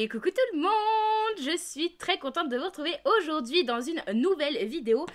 Et coucou tout le monde, je suis très contente de vous retrouver aujourd'hui dans une nouvelle vidéo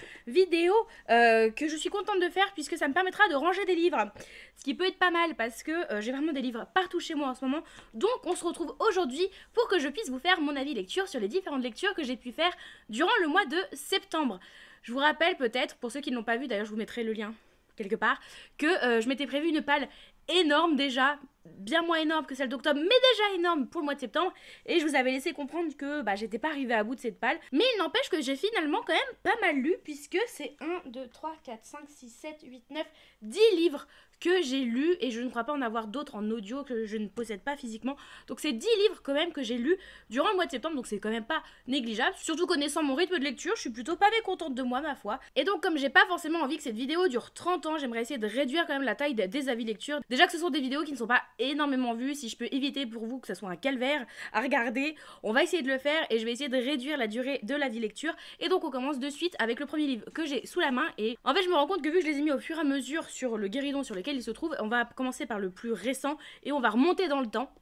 que je suis contente de faire puisque ça me permettra de ranger des livres, ce qui peut être pas mal parce que j'ai vraiment des livres partout chez moi en ce moment. Donc on se retrouve aujourd'hui pour que je puisse vous faire mon avis lecture sur les différentes lectures que j'ai pu faire durant le mois de septembre. Je vous rappelle peut-être, pour ceux qui ne l'ont pas vu, d'ailleurs je vous mettrai le lien quelque part, que je m'étais prévu une palle énorme déjà, bien moins énorme que celle d'octobre, mais déjà énorme pour le mois de septembre, et je vous avais laissé comprendre que j'étais pas arrivée à bout de cette palle, mais il n'empêche que j'ai finalement quand même pas mal lu, puisque c'est 1, 2, 3, 4, 5, 6, 7, 8, 9, 10 livres que j'ai lus, et je ne crois pas en avoir d'autres en audio que je ne possède pas physiquement, donc c'est 10 livres quand même que j'ai lus durant le mois de septembre, donc c'est quand même pas négligeable, surtout connaissant mon rythme de lecture, je suis plutôt pas mécontente de moi ma foi, et donc comme j'ai pas forcément envie que cette vidéo dure 30 ans, j'aimerais essayer de réduire quand même la taille des avis lecture, déjà que ce sont des vidéos qui ne sont pas énormément vues, si je peux éviter pour vous que ce soit un calvaire à regarder, on va essayer de le faire, et je vais essayer de réduire la durée de l'avis lecture, et donc on commence de suite avec le premier livre que j'ai sous la main, et en fait je me rends compte que vu que je les ai mis au fur et à mesure sur le guéridon sur lequel ils se trouvent, on va commencer par le plus récent et on va remonter dans le temps.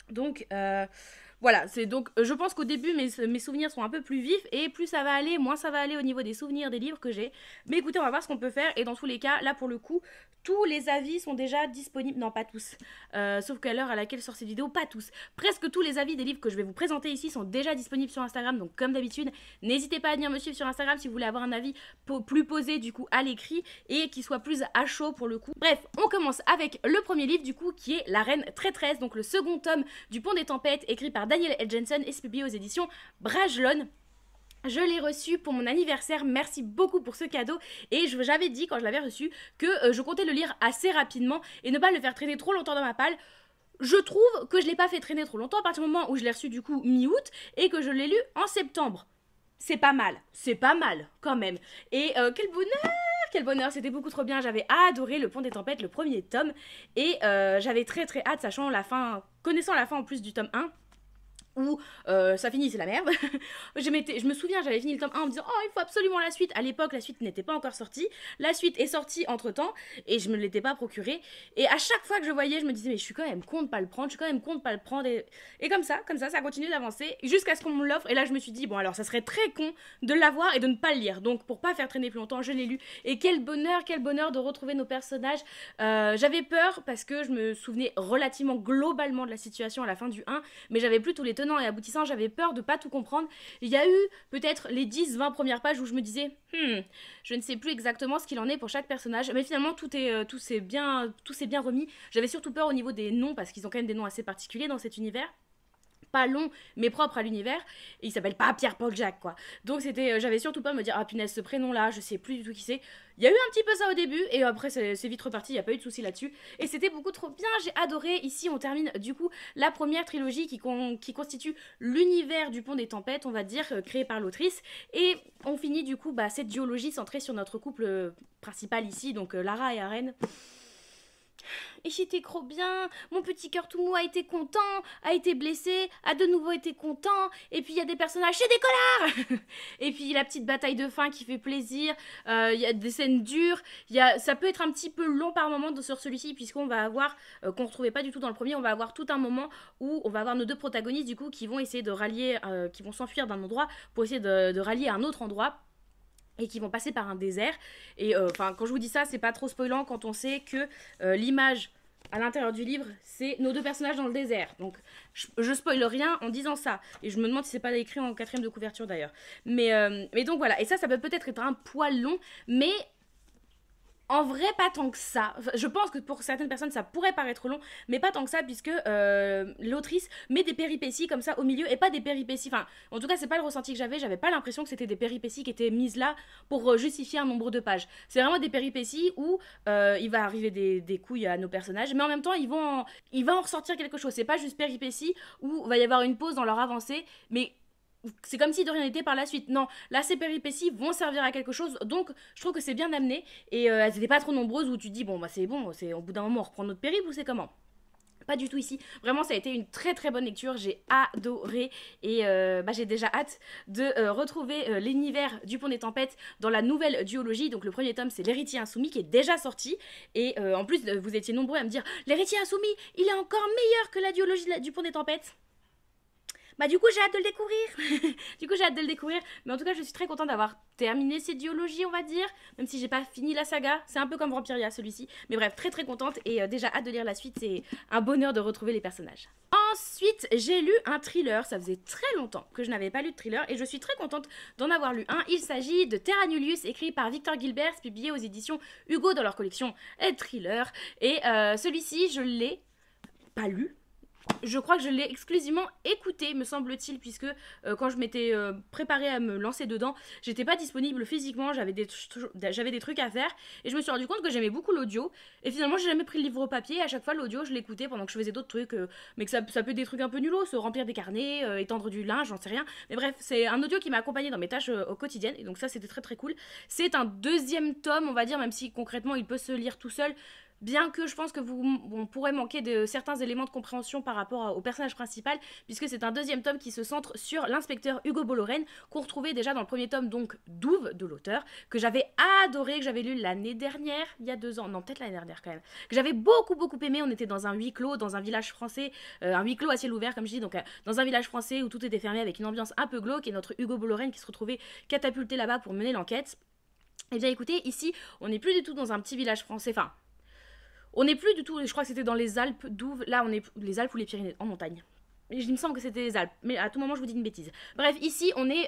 Donc voilà, c'est donc je pense qu'au début mes souvenirs sont un peu plus vifs et plus ça va aller, moins ça va aller au niveau des souvenirs des livres que j'ai. Mais écoutez, on va voir ce qu'on peut faire et dans tous les cas, là pour le coup, tous les avis sont déjà disponibles, non pas tous, sauf qu'à l'heure à laquelle sort cette vidéo, pas tous. Presque tous les avis des livres que je vais vous présenter ici sont déjà disponibles sur Instagram, donc comme d'habitude, n'hésitez pas à venir me suivre sur Instagram si vous voulez avoir un avis plus posé du coup à l'écrit et qui soit plus à chaud pour le coup. Bref, on commence avec le premier livre du coup qui est La Reine Traîtresse, donc le second tome du Pont des Tempêtes écrit par Daniel L. Jensen et c'est publié aux éditions Brajlon. Je l'ai reçu pour mon anniversaire, merci beaucoup pour ce cadeau et j'avais dit quand je l'avais reçu que je comptais le lire assez rapidement et ne pas le faire traîner trop longtemps dans ma palle. Je trouve que je l'ai pas fait traîner trop longtemps à partir du moment où je l'ai reçu du coup mi-août et que je l'ai lu en septembre. C'est pas mal quand même. Et quel bonheur, c'était beaucoup trop bien, j'avais adoré Le Pont des Tempêtes, le premier tome, et j'avais très très hâte, sachant la fin, connaissant la fin en plus du tome 1, où ça finit, c'est la merde. Je me souviens, j'avais fini le tome 1 en me disant oh il faut absolument la suite. À l'époque la suite n'était pas encore sortie, la suite est sortie entre temps et je me l'étais pas procurée et à chaque fois que je voyais je me disais mais je suis quand même con de pas le prendre, et comme ça ça continue d'avancer jusqu'à ce qu'on me l'offre et là je me suis dit bon alors ça serait très con de l'avoir et de ne pas le lire, donc pour pas faire traîner plus longtemps je l'ai lu et quel bonheur de retrouver nos personnages. J'avais peur parce que je me souvenais relativement globalement de la situation à la fin du 1 mais j'avais plus tous les tenants et aboutissants, j'avais peur de pas tout comprendre. Il y a eu peut-être les 10-20 premières pages où je me disais je ne sais plus exactement ce qu'il en est pour chaque personnage, mais finalement tout s'est bien remis. J'avais surtout peur au niveau des noms parce qu'ils ont quand même des noms assez particuliers dans cet univers. Pas long mais propre à l'univers et il s'appelle pas Pierre Paul Jacques quoi, donc j'avais surtout peur de me dire ah punaise ce prénom là je sais plus du tout qui c'est. Il y a eu un petit peu ça au début et après c'est vite reparti, il n'y a pas eu de soucis là-dessus et c'était beaucoup trop bien, j'ai adoré. Ici on termine du coup la première trilogie qui constitue l'univers du Pont des Tempêtes, on va dire, créé par l'autrice, et on finit du coup cette duologie centrée sur notre couple principal ici, donc Lara et Aren. Et c'était trop bien, mon petit cœur tout mou a été content, a été blessé, a de nouveau été content, et puis il y a des personnages, c'est des connards. Et puis la petite bataille de fin qui fait plaisir, il y a des scènes dures, ça peut être un petit peu long par moment sur celui-ci, puisqu'on va avoir, qu'on ne retrouvait pas du tout dans le premier, on va avoir tout un moment où on va avoir nos deux protagonistes du coup qui vont essayer de rallier, qui vont s'enfuir d'un endroit pour essayer de rallier à un autre endroit, et qui vont passer par un désert. Et quand je vous dis ça, c'est pas trop spoilant quand on sait que l'image à l'intérieur du livre, c'est nos deux personnages dans le désert. Donc, je spoile rien en disant ça. Et je me demande si c'est pas écrit en 4e de couverture d'ailleurs. Mais donc voilà. Et ça peut peut-être être un poil long, mais en vrai, pas tant que ça. Enfin, je pense que pour certaines personnes, ça pourrait paraître long, mais pas tant que ça, puisque l'autrice met des péripéties comme ça au milieu, et pas des péripéties... Enfin, en tout cas, c'est pas le ressenti que j'avais pas l'impression que c'était des péripéties qui étaient mises là pour justifier un nombre de pages. C'est vraiment des péripéties où il va arriver des couilles à nos personnages, mais en même temps, il va en ressortir quelque chose. C'est pas juste péripéties où il va y avoir une pause dans leur avancée, mais... c'est comme si de rien n'était par la suite. Non, là ces péripéties vont servir à quelque chose, donc je trouve que c'est bien amené et elles n'étaient pas trop nombreuses où tu te dis bon c'est bon, c'est au bout d'un moment on reprend notre périple ou c'est comment. Pas du tout ici, vraiment ça a été une très très bonne lecture, j'ai adoré et j'ai déjà hâte de retrouver l'univers du Pont des Tempêtes dans la nouvelle duologie. Donc le premier tome c'est L'Héritier Insoumis qui est déjà sorti et en plus vous étiez nombreux à me dire L'Héritier Insoumis il est encore meilleur que la duologie du Pont des Tempêtes. Bah du coup j'ai hâte de le découvrir. Du coup j'ai hâte de le découvrir. Mais en tout cas je suis très contente d'avoir terminé cette duologie on va dire. Même si j'ai pas fini la saga. C'est un peu comme Vampiria celui-ci. Mais bref très très contente et déjà hâte de lire la suite. C'est un bonheur de retrouver les personnages. Ensuite j'ai lu un thriller. Ça faisait très longtemps que je n'avais pas lu de thriller. Et je suis très contente d'en avoir lu un. Il s'agit de Terra Nullius écrit par Victor Gilbert. Publié aux éditions Hugo dans leur collection thriller. Et celui-ci je l'ai pas lu. Je crois que je l'ai exclusivement écouté, me semble-t-il, puisque quand je m'étais préparée à me lancer dedans, j'étais pas disponible physiquement, j'avais des trucs à faire, et je me suis rendu compte que j'aimais beaucoup l'audio, et finalement j'ai jamais pris le livre au papier, et à chaque fois l'audio je l'écoutais pendant que je faisais d'autres trucs, mais que ça peut être des trucs un peu nulos, se remplir des carnets, étendre du linge, j'en sais rien, mais bref, c'est un audio qui m'a accompagné dans mes tâches au quotidien, et donc ça c'était très très cool. C'est un deuxième tome, on va dire, même si concrètement il peut se lire tout seul. Bien que je pense que on pourrait manquer de certains éléments de compréhension par rapport au personnage principal, puisque c'est un deuxième tome qui se centre sur l'inspecteur Hugo Bollorène, qu'on retrouvait déjà dans le premier tome, donc Douve, de l'auteur, que j'avais adoré, que j'avais lu l'année dernière, il y a 2 ans, non peut-être l'année dernière quand même, que j'avais beaucoup aimé. On était dans un huis clos, dans un village français, un huis clos à ciel ouvert comme je dis, donc dans un village français où tout était fermé avec une ambiance un peu glauque, et notre Hugo Bollorène qui se retrouvait catapulté là-bas pour mener l'enquête. Et bien écoutez, ici, on n'est plus du tout dans un petit village français, enfin... On n'est plus du tout, je crois que c'était dans les Alpes d'Ouve, là on est les Alpes ou les Pyrénées, en montagne. Il me semble que c'était les Alpes, mais à tout moment je vous dis une bêtise. Bref, ici on est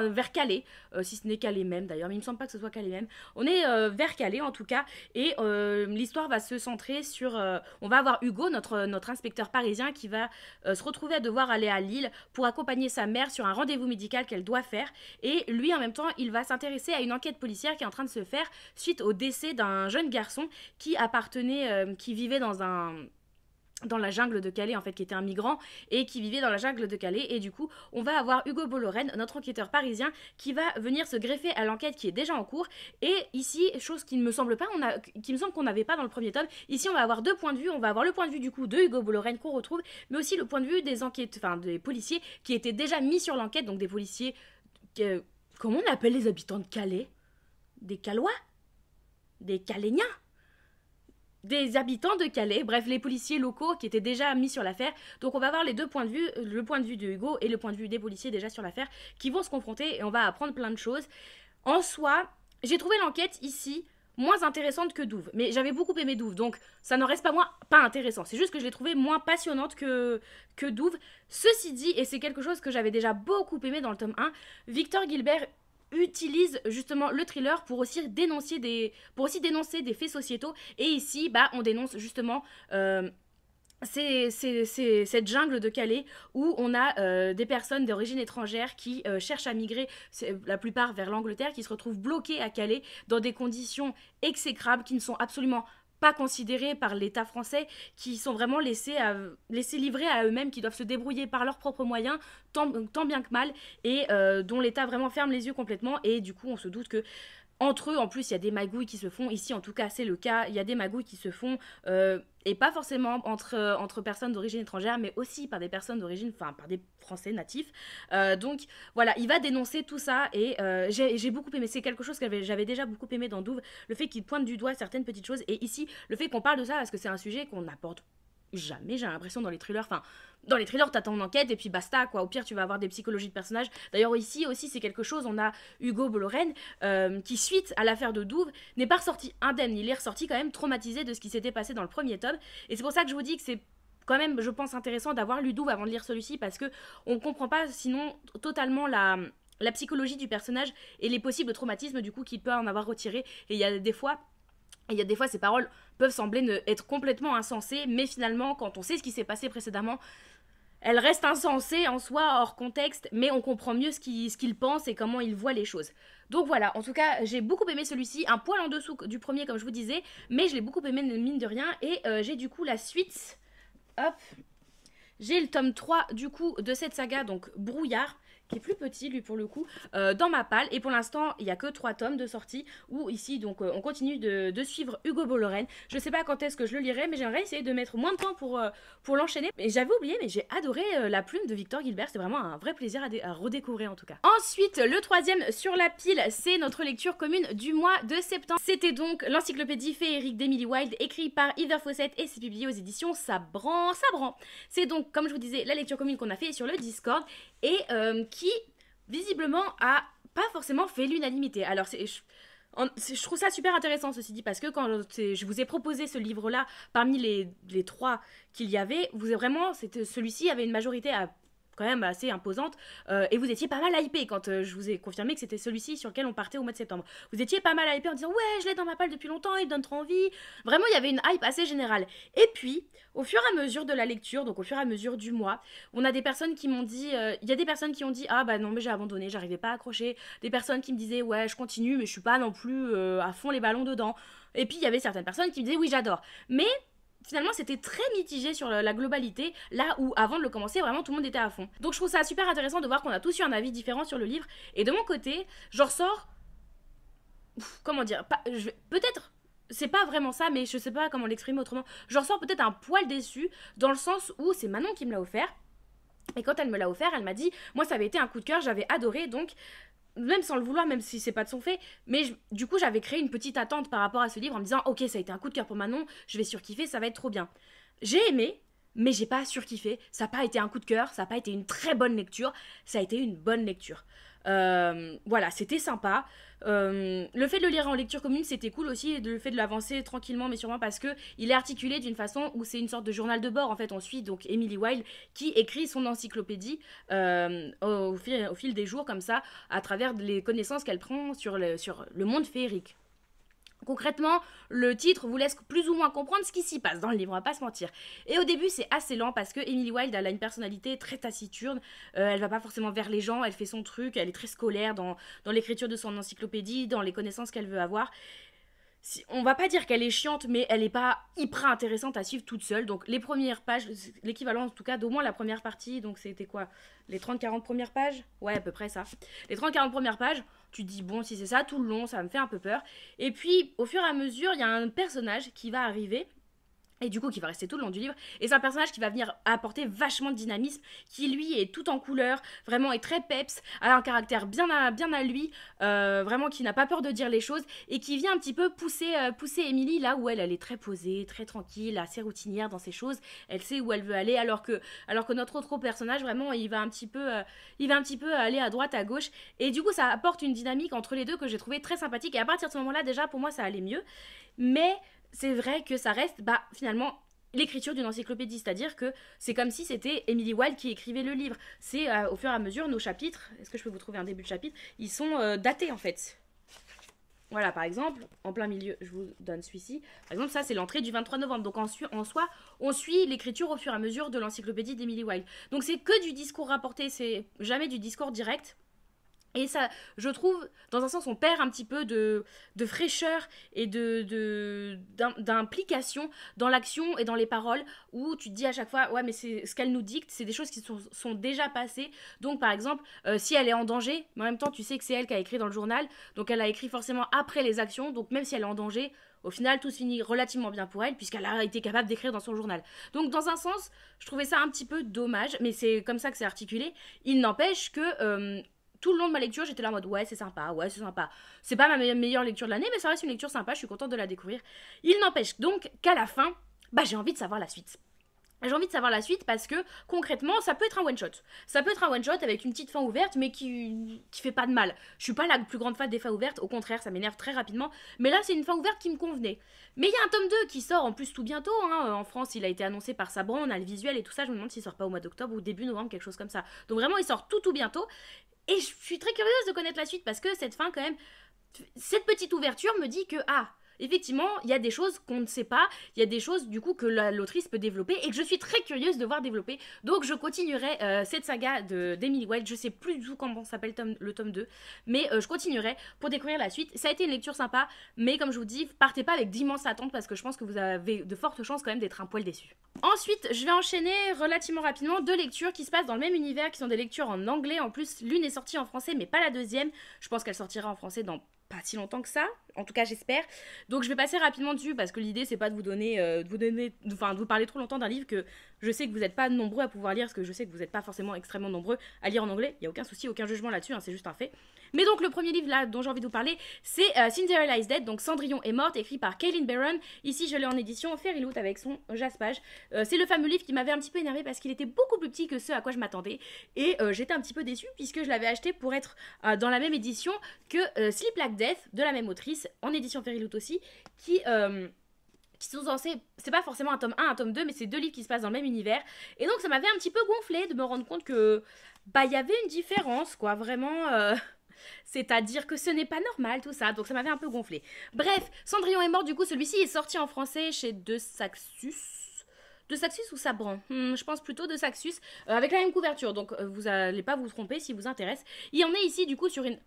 vers Calais, si ce n'est Calais même d'ailleurs, mais il me semble pas que ce soit Calais même. On est vers Calais en tout cas, et l'histoire va se centrer sur... on va avoir Hugo, notre inspecteur parisien, qui va se retrouver à devoir aller à Lille pour accompagner sa mère sur un rendez-vous médical qu'elle doit faire. Et lui en même temps, il va s'intéresser à une enquête policière qui est en train de se faire suite au décès d'un jeune garçon qui appartenait, qui vivait dans la jungle de Calais, en fait, qui était un migrant et qui vivait dans la jungle de Calais. Et du coup, on va avoir Hugo Bollorène, notre enquêteur parisien, qui va venir se greffer à l'enquête qui est déjà en cours. Et ici, chose qui ne me semble pas, qui me semble qu'on n'avait pas dans le premier tome, ici on va avoir 2 points de vue. On va avoir le point de vue du coup de Hugo Bollorène qu'on retrouve, mais aussi le point de vue des des policiers qui étaient déjà mis sur l'enquête, donc des policiers... comment on appelle les habitants de Calais? Des Calois? Des Caléniens? Des habitants de Calais, bref les policiers locaux qui étaient déjà mis sur l'affaire. Donc on va avoir les 2 points de vue, le point de vue de Hugo et le point de vue des policiers déjà sur l'affaire, qui vont se confronter et on va apprendre plein de choses. En soi, j'ai trouvé l'enquête ici moins intéressante que Douve, mais j'avais beaucoup aimé Douve, donc ça n'en reste pas moins pas intéressant, c'est juste que je l'ai trouvée moins passionnante que Douve. Ceci dit, et c'est quelque chose que j'avais déjà beaucoup aimé dans le tome 1, Victor Gilbert utilise justement le thriller pour aussi dénoncer des faits sociétaux, et ici bah on dénonce justement cette jungle de Calais où on a des personnes d'origine étrangère qui cherchent à migrer, la plupart vers l'Angleterre, qui se retrouvent bloquées à Calais dans des conditions exécrables qui ne sont absolument pas considérés par l'État français, qui sont vraiment laissés livrer à eux-mêmes, qui doivent se débrouiller par leurs propres moyens, tant bien que mal, et dont l'État vraiment ferme les yeux complètement. Et du coup, on se doute que entre eux, en plus, il y a des magouilles qui se font. Ici, en tout cas, c'est le cas. Il y a des magouilles qui se font, et pas forcément entre personnes d'origine étrangère, mais aussi par des personnes d'origine, enfin, par des Français natifs. Donc, voilà, il va dénoncer tout ça, et j'ai beaucoup aimé. C'est quelque chose que j'avais déjà beaucoup aimé dans Douve, le fait qu'il pointe du doigt certaines petites choses, et ici, le fait qu'on parle de ça, parce que c'est un sujet qu'on aborde jamais, j'ai l'impression, dans les thrillers. Enfin, dans les thrillers, t'attends une enquête et puis basta, quoi. Au pire, tu vas avoir des psychologies de personnages. D'ailleurs, ici aussi, c'est quelque chose. On a Hugo Bollorène qui, suite à l'affaire de Douve, n'est pas ressorti indemne. Il est ressorti quand même traumatisé de ce qui s'était passé dans le premier tome. Et c'est pour ça que je vous dis que c'est quand même, je pense, intéressant d'avoir lu Douve avant de lire celui-ci, parce que on comprend pas sinon totalement la psychologie du personnage et les possibles traumatismes du coup qu'il peut en avoir retiré. Et il y a des fois, ces paroles peuvent sembler être complètement insensées, mais finalement, quand on sait ce qui s'est passé précédemment, elles restent insensées en soi, hors contexte, mais on comprend mieux ce qu'il pense et comment il voit les choses. Donc voilà, en tout cas, j'ai beaucoup aimé celui-ci, un poil en dessous du premier, comme je vous disais, mais je l'ai beaucoup aimé, mine de rien, et j'ai du coup la suite. Hop, j'ai le tome 3 du coup de cette saga, donc Brouillard, qui est plus petit lui pour le coup, dans ma palle. Et pour l'instant, il n'y a que 3 tomes de sortie. Où ici, donc, on continue de suivre Hugo Bollorène. Je sais pas quand est-ce que je le lirai, mais j'aimerais essayer de mettre moins de temps pour l'enchaîner. Et j'avais oublié, mais j'ai adoré la plume de Victor Gilbert. C'est vraiment un vrai plaisir à redécouvrir en tout cas. Ensuite, le troisième sur la pile, c'est notre lecture commune du mois de septembre. C'était donc l'encyclopédie féerique d'Emily Wilde, écrit par Heather Fawcett et c'est publié aux éditions Sabran. C'est donc, comme je vous disais, la lecture commune qu'on a fait sur le Discord et qui, visiblement, a pas forcément fait l'unanimité. Alors, je trouve ça super intéressant, ceci dit, parce que quand je vous ai proposé ce livre-là, parmi les 3 qu'il y avait, celui-ci avait une majorité quand même assez imposante, et vous étiez pas mal hypé quand je vous ai confirmé que c'était celui-ci sur lequel on partait au mois de septembre. Vous étiez pas mal hypé en disant ouais, je l'ai dans ma palle depuis longtemps, il donne trop envie. Vraiment, il y avait une hype assez générale. Et puis, au fur et à mesure de la lecture, donc au fur et à mesure du mois, on a des personnes qui m'ont dit, il y a des personnes qui ont dit ah bah non mais j'ai abandonné, j'arrivais pas à accrocher. Des personnes qui me disaient ouais je continue mais je suis pas non plus à fond les ballons dedans. Et puis il y avait certaines personnes qui me disaient oui j'adore. Mais finalement, c'était très mitigé sur la globalité, là où avant de le commencer, vraiment tout le monde était à fond. Donc je trouve ça super intéressant de voir qu'on a tous eu un avis différent sur le livre. Et de mon côté, je ressors. Comment dire, peut-être. C'est pas vraiment ça, mais je sais pas comment l'exprimer autrement. Je ressors peut-être un poil déçu, dans le sens où c'est Manon qui me l'a offert. Et quand elle me l'a offert, elle m'a dit moi ça avait été un coup de cœur, j'avais adoré, donc même sans le vouloir, même si c'est pas de son fait, mais du coup j'avais créé une petite attente par rapport à ce livre en me disant ok ça a été un coup de cœur pour Manon, je vais surkiffer, ça va être trop bien. J'ai aimé, mais j'ai pas surkiffé, ça n'a pas été un coup de cœur, ça n'a pas été une très bonne lecture, ça a été une bonne lecture. Voilà, c'était sympa. Le fait de le lire en lecture commune, c'était cool aussi, et le fait de l'avancer tranquillement mais sûrement parce que il est articulé d'une façon où c'est une sorte de journal de bord. En fait, on suit donc Emily Wilde qui écrit son encyclopédie au fil des jours comme ça, à travers les connaissances qu'elle prend sur le monde féerique. Concrètement, le titre vous laisse plus ou moins comprendre ce qui s'y passe dans le livre, on va pas se mentir. Et au début, c'est assez lent parce que Emily Wilde, elle a une personnalité très taciturne, elle va pas forcément vers les gens, elle fait son truc, elle est très scolaire dans l'écriture de son encyclopédie, dans les connaissances qu'elle veut avoir. On va pas dire qu'elle est chiante, mais elle est pas hyper intéressante à suivre toute seule. Donc les premières pages, l'équivalent en tout cas d'au moins la première partie, donc c'était quoi, les 30-40 premières pages? Ouais, à peu près ça. Les 30-40 premières pages, tu te dis bon, si c'est ça tout le long, ça me fait un peu peur. Et puis au fur et à mesure, il y a un personnage qui va arriver, et du coup qui va rester tout le long du livre, et c'est un personnage qui va venir apporter vachement de dynamisme, qui lui est tout en couleur, vraiment est très peps, a un caractère bien à lui, vraiment qui n'a pas peur de dire les choses, et qui vient un petit peu pousser Emily là où elle est très posée, très tranquille, assez routinière dans ses choses, elle sait où elle veut aller, alors que notre autre personnage vraiment il va un petit peu aller à droite, à gauche, et du coup ça apporte une dynamique entre les deux que j'ai trouvé très sympathique, et à partir de ce moment là déjà pour moi ça allait mieux, mais c'est vrai que ça reste, finalement, l'écriture d'une encyclopédie, c'est-à-dire que c'est comme si c'était Emily Wilde qui écrivait le livre. C'est au fur et à mesure, nos chapitres, est-ce que je peux vous trouver un début de chapitre, ils sont datés en fait. Voilà, par exemple, en plein milieu, je vous donne celui-ci. Par exemple, ça, c'est l'entrée du 23 novembre. Donc, en soi, on suit l'écriture au fur et à mesure de l'encyclopédie d'Emily Wilde. Donc, c'est que du discours rapporté, c'est jamais du discours direct. Et ça, je trouve, dans un sens, on perd un petit peu de fraîcheur et d'implication dans l'action et dans les paroles, où tu te dis à chaque fois, ouais, mais c'est ce qu'elle nous dicte, c'est des choses qui sont déjà passées. Donc, par exemple, si elle est en danger, mais en même temps, tu sais que c'est elle qui a écrit dans le journal, donc elle a écrit forcément après les actions, donc même si elle est en danger, au final, tout se finit relativement bien pour elle, puisqu'elle a été capable d'écrire dans son journal. Donc, dans un sens, je trouvais ça un petit peu dommage, mais c'est comme ça que c'est articulé. Il n'empêche que tout le long de ma lecture, j'étais là en mode ouais, c'est sympa, ouais, c'est sympa. C'est pas ma meilleure lecture de l'année, mais ça reste une lecture sympa, je suis contente de la découvrir. Il n'empêche donc qu'à la fin, j'ai envie de savoir la suite. J'ai envie de savoir la suite parce que concrètement, ça peut être un one-shot. Ça peut être un one-shot avec une petite fin ouverte, mais qui fait pas de mal. Je suis pas la plus grande fan des fins ouvertes, au contraire, ça m'énerve très rapidement. Mais là, c'est une fin ouverte qui me convenait. Mais il y a un tome 2 qui sort en plus tout bientôt. En France, il a été annoncé par Sabran, on a le visuel et tout ça. Je me demande s'il sort pas au mois d'octobre ou début novembre, quelque chose comme ça. Donc vraiment, il sort tout bientôt. Et je suis très curieuse de connaître la suite parce que cette fin, quand même, cette petite ouverture me dit que, effectivement, il y a des choses qu'on ne sait pas, il y a des choses du coup que l'autrice peut développer et que je suis très curieuse de voir développer. Donc je continuerai cette saga d'Emily Wilde, je sais plus du tout comment s'appelle le tome 2, mais je continuerai pour découvrir la suite. Ça a été une lecture sympa, mais comme je vous dis, partez pas avec d'immenses attentes parce que je pense que vous avez de fortes chances quand même d'être un poil déçus. Ensuite, je vais enchaîner relativement rapidement 2 lectures qui se passent dans le même univers, qui sont des lectures en anglais. En plus, l'une est sortie en français, mais pas la deuxième. Je pense qu'elle sortira en français dans pas si longtemps que ça, en tout cas j'espère. Donc je vais passer rapidement dessus parce que l'idée c'est pas de vous parler trop longtemps d'un livre que je sais que vous n'êtes pas nombreux à pouvoir lire, parce que je sais que vous n'êtes pas forcément extrêmement nombreux à lire en anglais. Il y a aucun souci, aucun jugement là-dessus, hein, c'est juste un fait. Mais donc le premier livre là dont j'ai envie de vous parler, c'est Cinderella is Dead, donc Cendrillon est morte, écrit par Kaylin Barron. Ici je l'ai en édition Fairyloot avec son jaspage. C'est le fameux livre qui m'avait un petit peu énervé parce qu'il était beaucoup plus petit que ce à quoi je m'attendais. Et j'étais un petit peu déçue puisque je l'avais acheté pour être dans la même édition que Sleep Like Death de la même autrice, en édition Fairyloot aussi, qui sont censés, c'est pas forcément un tome 1, un tome 2, mais c'est 2 livres qui se passent dans le même univers. Et donc ça m'avait un petit peu gonflé de me rendre compte que bah il y avait une différence, quoi, vraiment. C'est-à-dire que ce n'est pas normal tout ça, donc ça m'avait un peu gonflé. Bref, Cendrillon est mort, du coup celui-ci est sorti en français chez De Saxus. De Saxus ou Sabran, je pense plutôt de Saxus, avec la même couverture, donc vous n'allez pas vous tromper si vous intéresse. Il y en est ici du coup sur une...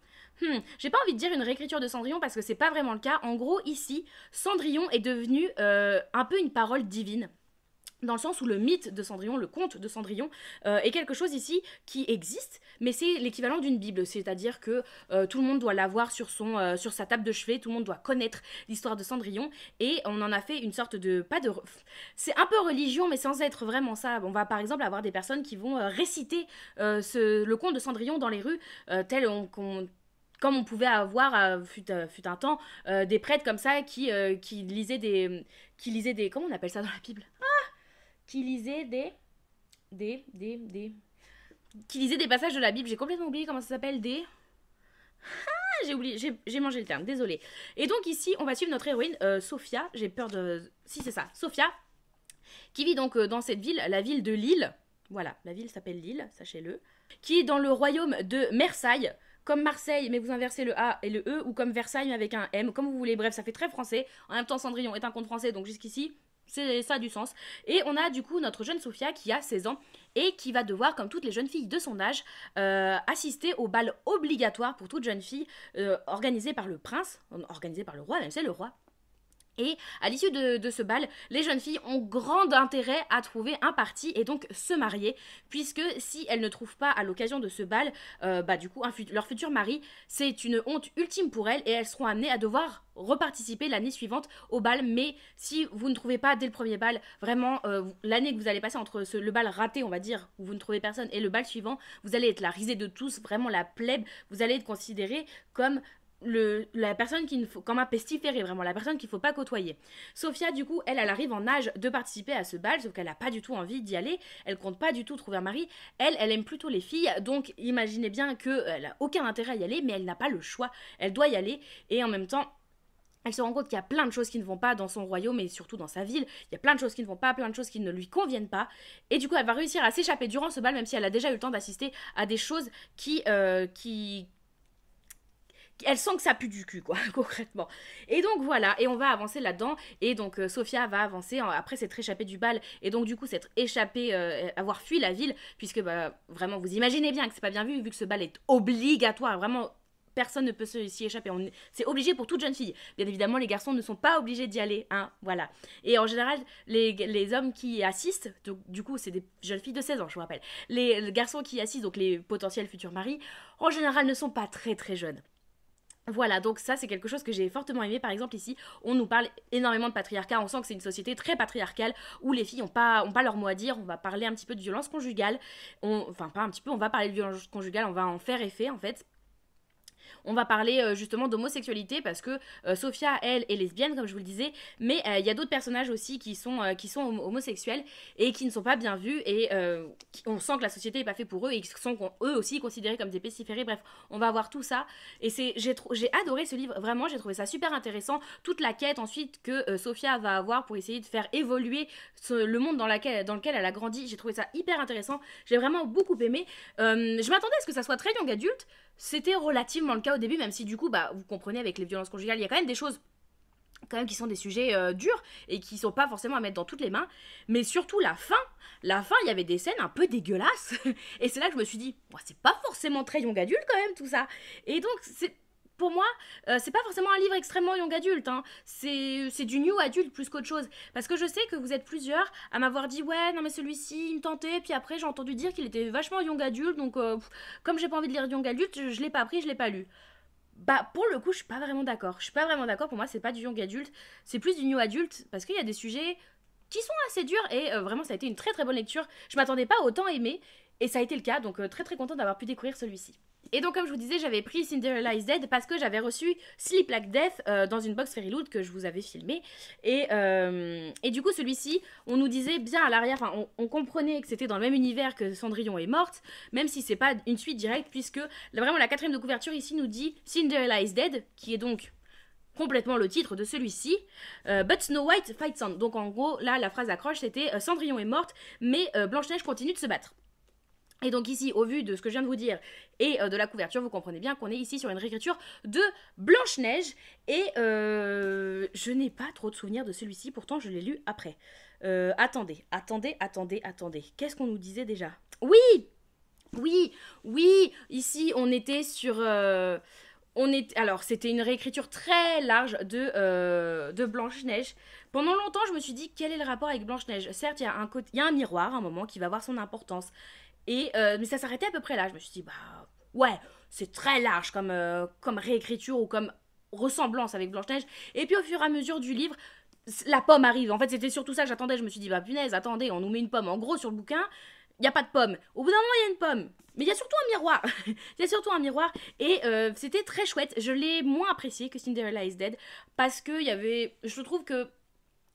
j'ai pas envie de dire une réécriture de Cendrillon parce que c'est pas vraiment le cas. En gros ici, Cendrillon est devenu un peu une parole divine. Dans le sens où le mythe de Cendrillon, le conte de Cendrillon, est quelque chose ici qui existe, mais c'est l'équivalent d'une Bible, c'est-à-dire que tout le monde doit l'avoir sur sa table de chevet, tout le monde doit connaître l'histoire de Cendrillon, et on en a fait une sorte de... c'est un peu religion, mais sans être vraiment ça. On va par exemple avoir des personnes qui vont réciter le conte de Cendrillon dans les rues, comme on pouvait avoir, fut un temps, des prêtres comme ça qui lisaient des... Comment on appelle ça dans la Bible ? Qui lisait qui lisait des passages de la Bible. J'ai complètement oublié comment ça s'appelle, j'ai oublié, j'ai mangé le terme, désolé. Et donc ici, on va suivre notre héroïne, Sophia, j'ai peur de... Si, c'est ça, Sophia, qui vit donc dans cette ville, la ville de Lille. Voilà, la ville s'appelle Lille, sachez-le. Qui est dans le royaume de Versailles, comme Marseille, mais vous inversez le A et le E, ou comme Versailles, mais avec un M, comme vous voulez. Bref, ça fait très français. En même temps, Cendrillon est un conte français, donc jusqu'ici... ça a du sens. Et on a du coup notre jeune Sophia qui a 16 ans et qui va devoir, comme toutes les jeunes filles de son âge, assister au bal obligatoire pour toute jeune fille organisé par le prince, organisé par le roi, même c'est le roi. Et à l'issue de ce bal, les jeunes filles ont grand intérêt à trouver un parti et donc se marier, puisque si elles ne trouvent pas à l'occasion de ce bal, du coup, leur futur mari, c'est une honte ultime pour elles et elles seront amenées à devoir reparticiper l'année suivante au bal. Mais si vous ne trouvez pas dès le premier bal, vraiment, l'année que vous allez passer entre le bal raté, on va dire, où vous ne trouvez personne, et le bal suivant, vous allez être la risée de tous, vraiment la plèbe, vous allez être considérée comme... la personne qu'il faut, comme un pestiféré, vraiment la personne qu'il faut pas côtoyer. Sophia du coup elle arrive en âge de participer à ce bal, sauf qu'elle a pas du tout envie d'y aller, elle compte pas du tout trouver un mari, elle aime plutôt les filles, donc imaginez bien qu'elle a aucun intérêt à y aller, mais elle n'a pas le choix, elle doit y aller, et en même temps elle se rend compte qu'il y a plein de choses qui ne vont pas dans son royaume et surtout dans sa ville. Il y a plein de choses qui ne vont pas, plein de choses qui ne lui conviennent pas. Et du coup, elle va réussir à s'échapper durant ce bal, même si elle a déjà eu le temps d'assister à des choses elle sent que ça pue du cul, quoi, concrètement. Et donc voilà, et on va avancer là-dedans. Et donc Sophia va avancer après s'être échappée du bal. Et donc du coup s'être échappée, avoir fui la ville. Puisque vraiment, vous imaginez bien que c'est pas bien vu que ce bal est obligatoire. Vraiment, personne ne peut s'y échapper. C'est obligé pour toute jeune fille. Bien évidemment, les garçons ne sont pas obligés d'y aller, hein, voilà. Et en général, les hommes qui y assistent, donc, du coup, c'est des jeunes filles de 16 ans, je vous rappelle. Les garçons qui y assistent, donc les potentiels futurs maris, en général ne sont pas très très jeunes. Voilà, donc ça c'est quelque chose que j'ai fortement aimé. Par exemple ici, on nous parle énormément de patriarcat, on sent que c'est une société très patriarcale où les filles n'ont pas leur mot à dire. On va parler un petit peu de violence conjugale, enfin pas un petit peu, on va parler de violence conjugale, on va en faire effet en fait. On va parler justement d'homosexualité parce que Sophia, elle, est lesbienne comme je vous le disais, mais il y a d'autres personnages aussi qui sont homosexuels et qui ne sont pas bien vus et on sent que la société n'est pas faite pour eux et qui sont eux aussi considérés comme des pestiférés. Bref, on va voir tout ça et j'ai adoré ce livre, vraiment j'ai trouvé ça super intéressant, toute la quête ensuite que Sophia va avoir pour essayer de faire évoluer le monde dans lequel elle a grandi. J'ai trouvé ça hyper intéressant, j'ai vraiment beaucoup aimé. Je m'attendais à ce que ça soit très young adulte. C'était relativement le cas au début, même si du coup, vous comprenez, avec les violences conjugales, il y a quand même des choses quand même qui sont des sujets durs et qui sont pas forcément à mettre dans toutes les mains, mais surtout la fin, il y avait des scènes un peu dégueulasses, et c'est là que je me suis dit, c'est pas forcément très young adulte quand même tout ça, et donc pour moi, c'est pas forcément un livre extrêmement young adulte, hein. C'est du new adulte plus qu'autre chose. Parce que je sais que vous êtes plusieurs à m'avoir dit, ouais, non mais celui-ci, il me tentait, puis après j'ai entendu dire qu'il était vachement young adulte, donc comme j'ai pas envie de lire young adulte, je l'ai pas pris, je l'ai pas lu. Bah pour le coup je suis pas vraiment d'accord. Je suis pas vraiment d'accord, pour moi c'est pas du young adulte, c'est plus du new adulte parce qu'il y a des sujets qui sont assez durs et vraiment ça a été une très très bonne lecture. Je m'attendais pas à autant aimer et ça a été le cas, donc très très contente d'avoir pu découvrir celui-ci. Et donc comme je vous disais, j'avais pris Cinderella is Dead parce que j'avais reçu Sleep Like Death dans une box Fairyloot que je vous avais filmé. Et du coup celui-ci, on nous disait bien à l'arrière, enfin on comprenait que c'était dans le même univers que Cendrillon est morte, même si c'est pas une suite directe, puisque vraiment la quatrième de couverture ici nous dit Cinderella is Dead, qui est donc complètement le titre de celui-ci, but Snow White fights on. Donc en gros, là la phrase accroche c'était Cendrillon est morte, mais Blanche-Neige continue de se battre. Et donc ici, au vu de ce que je viens de vous dire et de la couverture, vous comprenez bien qu'on est ici sur une réécriture de Blanche-Neige. Et je n'ai pas trop de souvenirs de celui-ci, pourtant je l'ai lu après. Attendez. Qu'est-ce qu'on nous disait déjà? Oui, ici on était sur... Alors, c'était une réécriture très large de Blanche-Neige. Pendant longtemps, je me suis dit, quel est le rapport avec Blanche-Neige? Certes, il y a un miroir, à un moment, qui va avoir son importance. Mais ça s'arrêtait à peu près là. Je me suis dit, bah ouais, c'est très large comme réécriture ou comme ressemblance avec Blanche-Neige. Et puis au fur et à mesure du livre, la pomme arrive. En fait, c'était surtout ça que j'attendais. Je me suis dit, bah punaise, attendez, on nous met une pomme en gros sur le bouquin. Il n'y a pas de pomme. Au bout d'un moment, il y a une pomme. Mais il y a surtout un miroir. Il y a surtout un miroir. Et c'était très chouette. Je l'ai moins apprécié que Cinderella is Dead. Parce que je trouve que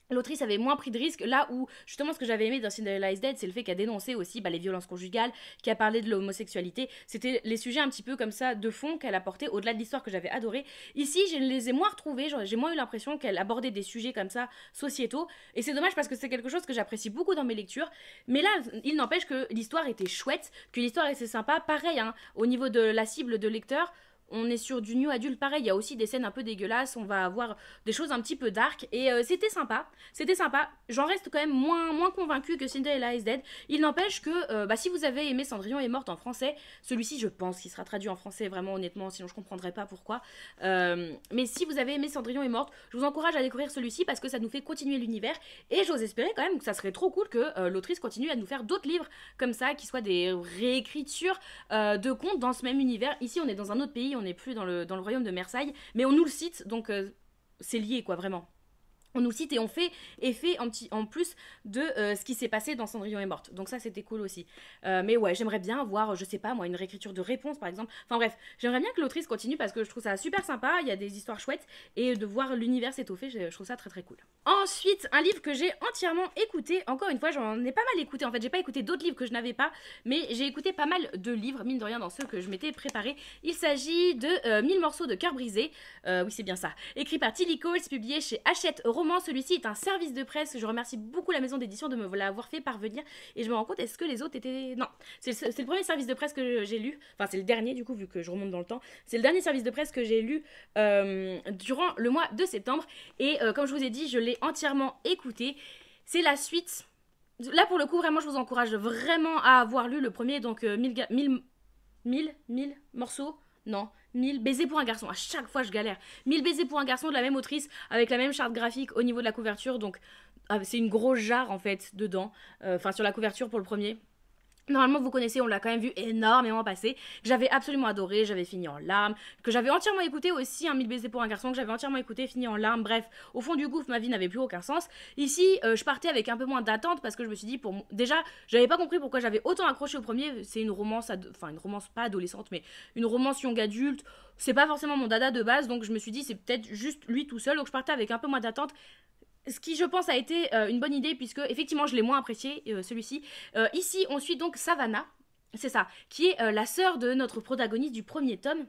l'autrice avait moins pris de risques, là où justement ce que j'avais aimé dans Cinderella is Dead, c'est le fait qu'elle dénonçait aussi les violences conjugales, qu'elle parlé de l'homosexualité. C'était les sujets un petit peu comme ça de fond qu'elle apportait au-delà de l'histoire que j'avais adoré. Ici, je les ai moins retrouvés, j'ai moins eu l'impression qu'elle abordait des sujets comme ça sociétaux, et c'est dommage parce que c'est quelque chose que j'apprécie beaucoup dans mes lectures. Mais là, il n'empêche que l'histoire était chouette, que l'histoire était sympa. Pareil, hein, au niveau de la cible de lecteur, on est sur du new adulte pareil, il y a aussi des scènes un peu dégueulasses, on va avoir des choses un petit peu dark, et c'était sympa, j'en reste quand même moins convaincue que Cinderella is Dead. Il n'empêche que si vous avez aimé Cendrillon est morte en français, celui-ci je pense qu'il sera traduit en français vraiment honnêtement, sinon je comprendrais pas pourquoi, mais si vous avez aimé Cendrillon est morte, je vous encourage à découvrir celui-ci parce que ça nous fait continuer l'univers, et j'ose espérer quand même que ça serait trop cool que l'autrice continue à nous faire d'autres livres comme ça, qui soient des réécritures de contes dans ce même univers. Ici on est dans un autre pays, on n'est plus dans le royaume de Versailles, mais on nous le cite, donc c'est lié quoi, vraiment. On nous cite et on fait effet en plus de ce qui s'est passé dans Cendrillon est morte. Donc ça, c'était cool aussi. Mais ouais, j'aimerais bien avoir, je sais pas moi, une réécriture de réponse par exemple. Enfin bref, j'aimerais bien que l'autrice continue parce que je trouve ça super sympa, il y a des histoires chouettes, et de voir l'univers s'étoffer, je trouve ça très très cool. Ensuite, un livre que j'ai entièrement écouté. Encore une fois, j'en ai pas mal écouté. En fait, j'ai pas écouté d'autres livres que je n'avais pas, mais j'ai écouté pas mal de livres, mine de rien, dans ceux que je m'étais préparé. Il s'agit de 1000 morceaux de cœur brisé. Oui, c'est bien ça. Écrit par Tilly Coles, publié chez Hachette Roman. Celui-ci est un service de presse. Je remercie beaucoup la maison d'édition de me l'avoir fait parvenir. Et je me rends compte, est-ce que les autres étaient... Non, c'est le premier service de presse que j'ai lu. Enfin, c'est le dernier, du coup, vu que je remonte dans le temps. C'est le dernier service de presse que j'ai lu durant le mois de septembre. Et comme je vous ai dit, je l'ai entièrement écouté. C'est la suite. Là, pour le coup, vraiment, je vous encourage vraiment à avoir lu le premier. Donc, 1000 morceaux. Non, 1000 baisers pour un garçon. À chaque fois, je galère. 1000 baisers pour un garçon de la même autrice, avec la même charte graphique au niveau de la couverture. Donc, c'est une grosse jarre, en fait, dedans. Enfin, sur la couverture pour le premier. Normalement, vous connaissez, on l'a quand même vu énormément passer. Que j'avais absolument adoré, j'avais fini en larmes. Que j'avais entièrement écouté aussi, 1000 baisers pour un garçon, que j'avais entièrement écouté, fini en larmes. Bref, au fond du gouffre, ma vie n'avait plus aucun sens. Ici, je partais avec un peu moins d'attente parce que je me suis dit, déjà, j'avais pas compris pourquoi j'avais autant accroché au premier. C'est une romance, enfin, une romance pas adolescente, mais une romance young adulte. C'est pas forcément mon dada de base, donc je me suis dit, c'est peut-être juste lui tout seul. Donc je partais avec un peu moins d'attente. Ce qui, je pense, a été une bonne idée, puisque, effectivement, je l'ai moins apprécié, celui-ci. Ici, on suit donc Savannah, c'est ça, qui est la sœur de notre protagoniste du premier tome.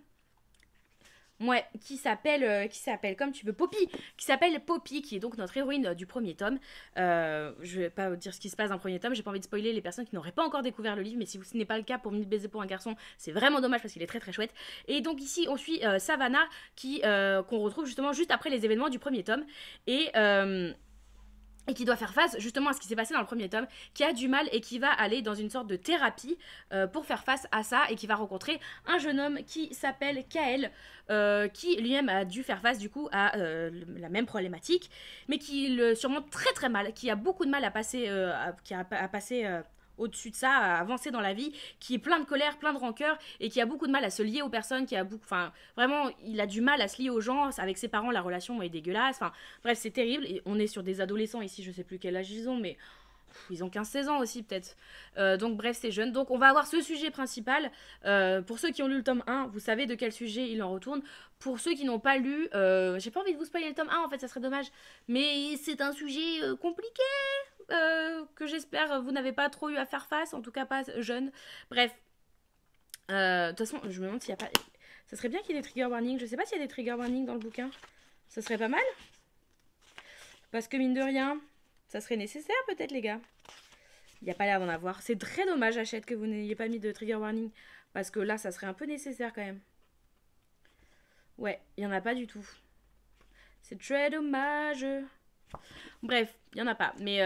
Ouais, qui s'appelle comme tu veux, Poppy, qui s'appelle Poppy, qui est donc notre héroïne du premier tome. Je vais pas vous dire ce qui se passe dans le premier tome, j'ai pas envie de spoiler les personnes qui n'auraient pas encore découvert le livre, mais si ce n'est pas le cas pour 1000 baisers pour un garçon, c'est vraiment dommage parce qu'il est très très chouette. Et donc ici, on suit Savannah, qu'on retrouve justement juste après les événements du premier tome, et... et qui doit faire face justement à ce qui s'est passé dans le premier tome, qui a du mal et qui va aller dans une sorte de thérapie pour faire face à ça, et qui va rencontrer un jeune homme qui s'appelle Kael, qui lui-même a dû faire face du coup à la même problématique, mais qui le surmonte très très mal, qui a beaucoup de mal à passer, à passer au-dessus de ça, à avancer dans la vie, qui est plein de colère, plein de rancœur, et qui a beaucoup de mal à se lier aux personnes, enfin, vraiment, il a du mal à se lier aux gens. Avec ses parents, la relation est dégueulasse. Enfin, bref, c'est terrible. Et on est sur des adolescents ici, je sais plus quel âge ils ont, mais ils ont 15-16 ans aussi, peut-être. Donc, bref, c'est jeune. Donc, on va avoir ce sujet principal. Pour ceux qui ont lu le tome 1, vous savez de quel sujet il en retourne. Pour ceux qui n'ont pas lu, j'ai pas envie de vous spoiler le tome 1, en fait, ça serait dommage. Mais c'est un sujet compliqué, que j'espère vous n'avez pas trop eu à faire face, en tout cas pas jeune. Bref, de toute façon, je me demande s'il n'y a pas... Ça serait bien qu'il y ait des trigger warnings. Je sais pas s'il y a des trigger warnings dans le bouquin. Ça serait pas mal. Parce que mine de rien, ça serait nécessaire peut-être, les gars. Il n'y a pas l'air d'en avoir. C'est très dommage, Hachette, que vous n'ayez pas mis de trigger warning. Parce que là, ça serait un peu nécessaire quand même. Ouais, il n'y en a pas du tout. C'est très dommage. Bref, il n'y en a pas. Mais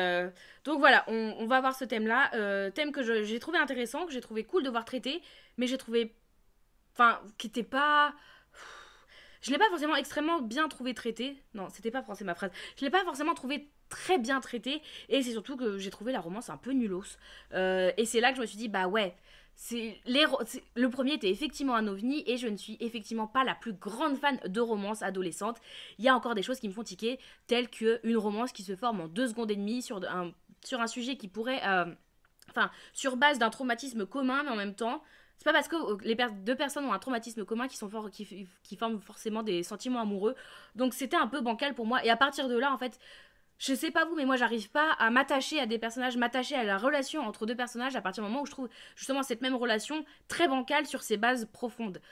donc voilà, on va voir ce thème-là. Thème que j'ai trouvé intéressant, que j'ai trouvé cool de voir traité. Mais j'ai trouvé... Enfin, qui n'était pas... Je l'ai pas forcément extrêmement bien trouvé traité. Non, c'était pas français ma phrase. Je l'ai pas forcément trouvé très bien traité. Et c'est surtout que j'ai trouvé la romance un peu nullos. Et c'est là que je me suis dit, bah ouais, le premier était effectivement un ovni, et je ne suis effectivement pas la plus grande fan de romance adolescente. Il y a encore des choses qui me font tiquer, telles qu'une romance qui se forme en 2 secondes et demie sur un sujet qui pourrait... Enfin, sur base d'un traumatisme commun, mais en même temps... C'est pas parce que les deux personnes ont un traumatisme commun qui forment forcément des sentiments amoureux. Donc c'était un peu bancal pour moi. Et à partir de là, en fait, je sais pas vous, mais moi j'arrive pas à m'attacher à des personnages, m'attacher à la relation entre deux personnages à partir du moment où je trouve justement cette même relation très bancale sur ses bases profondes.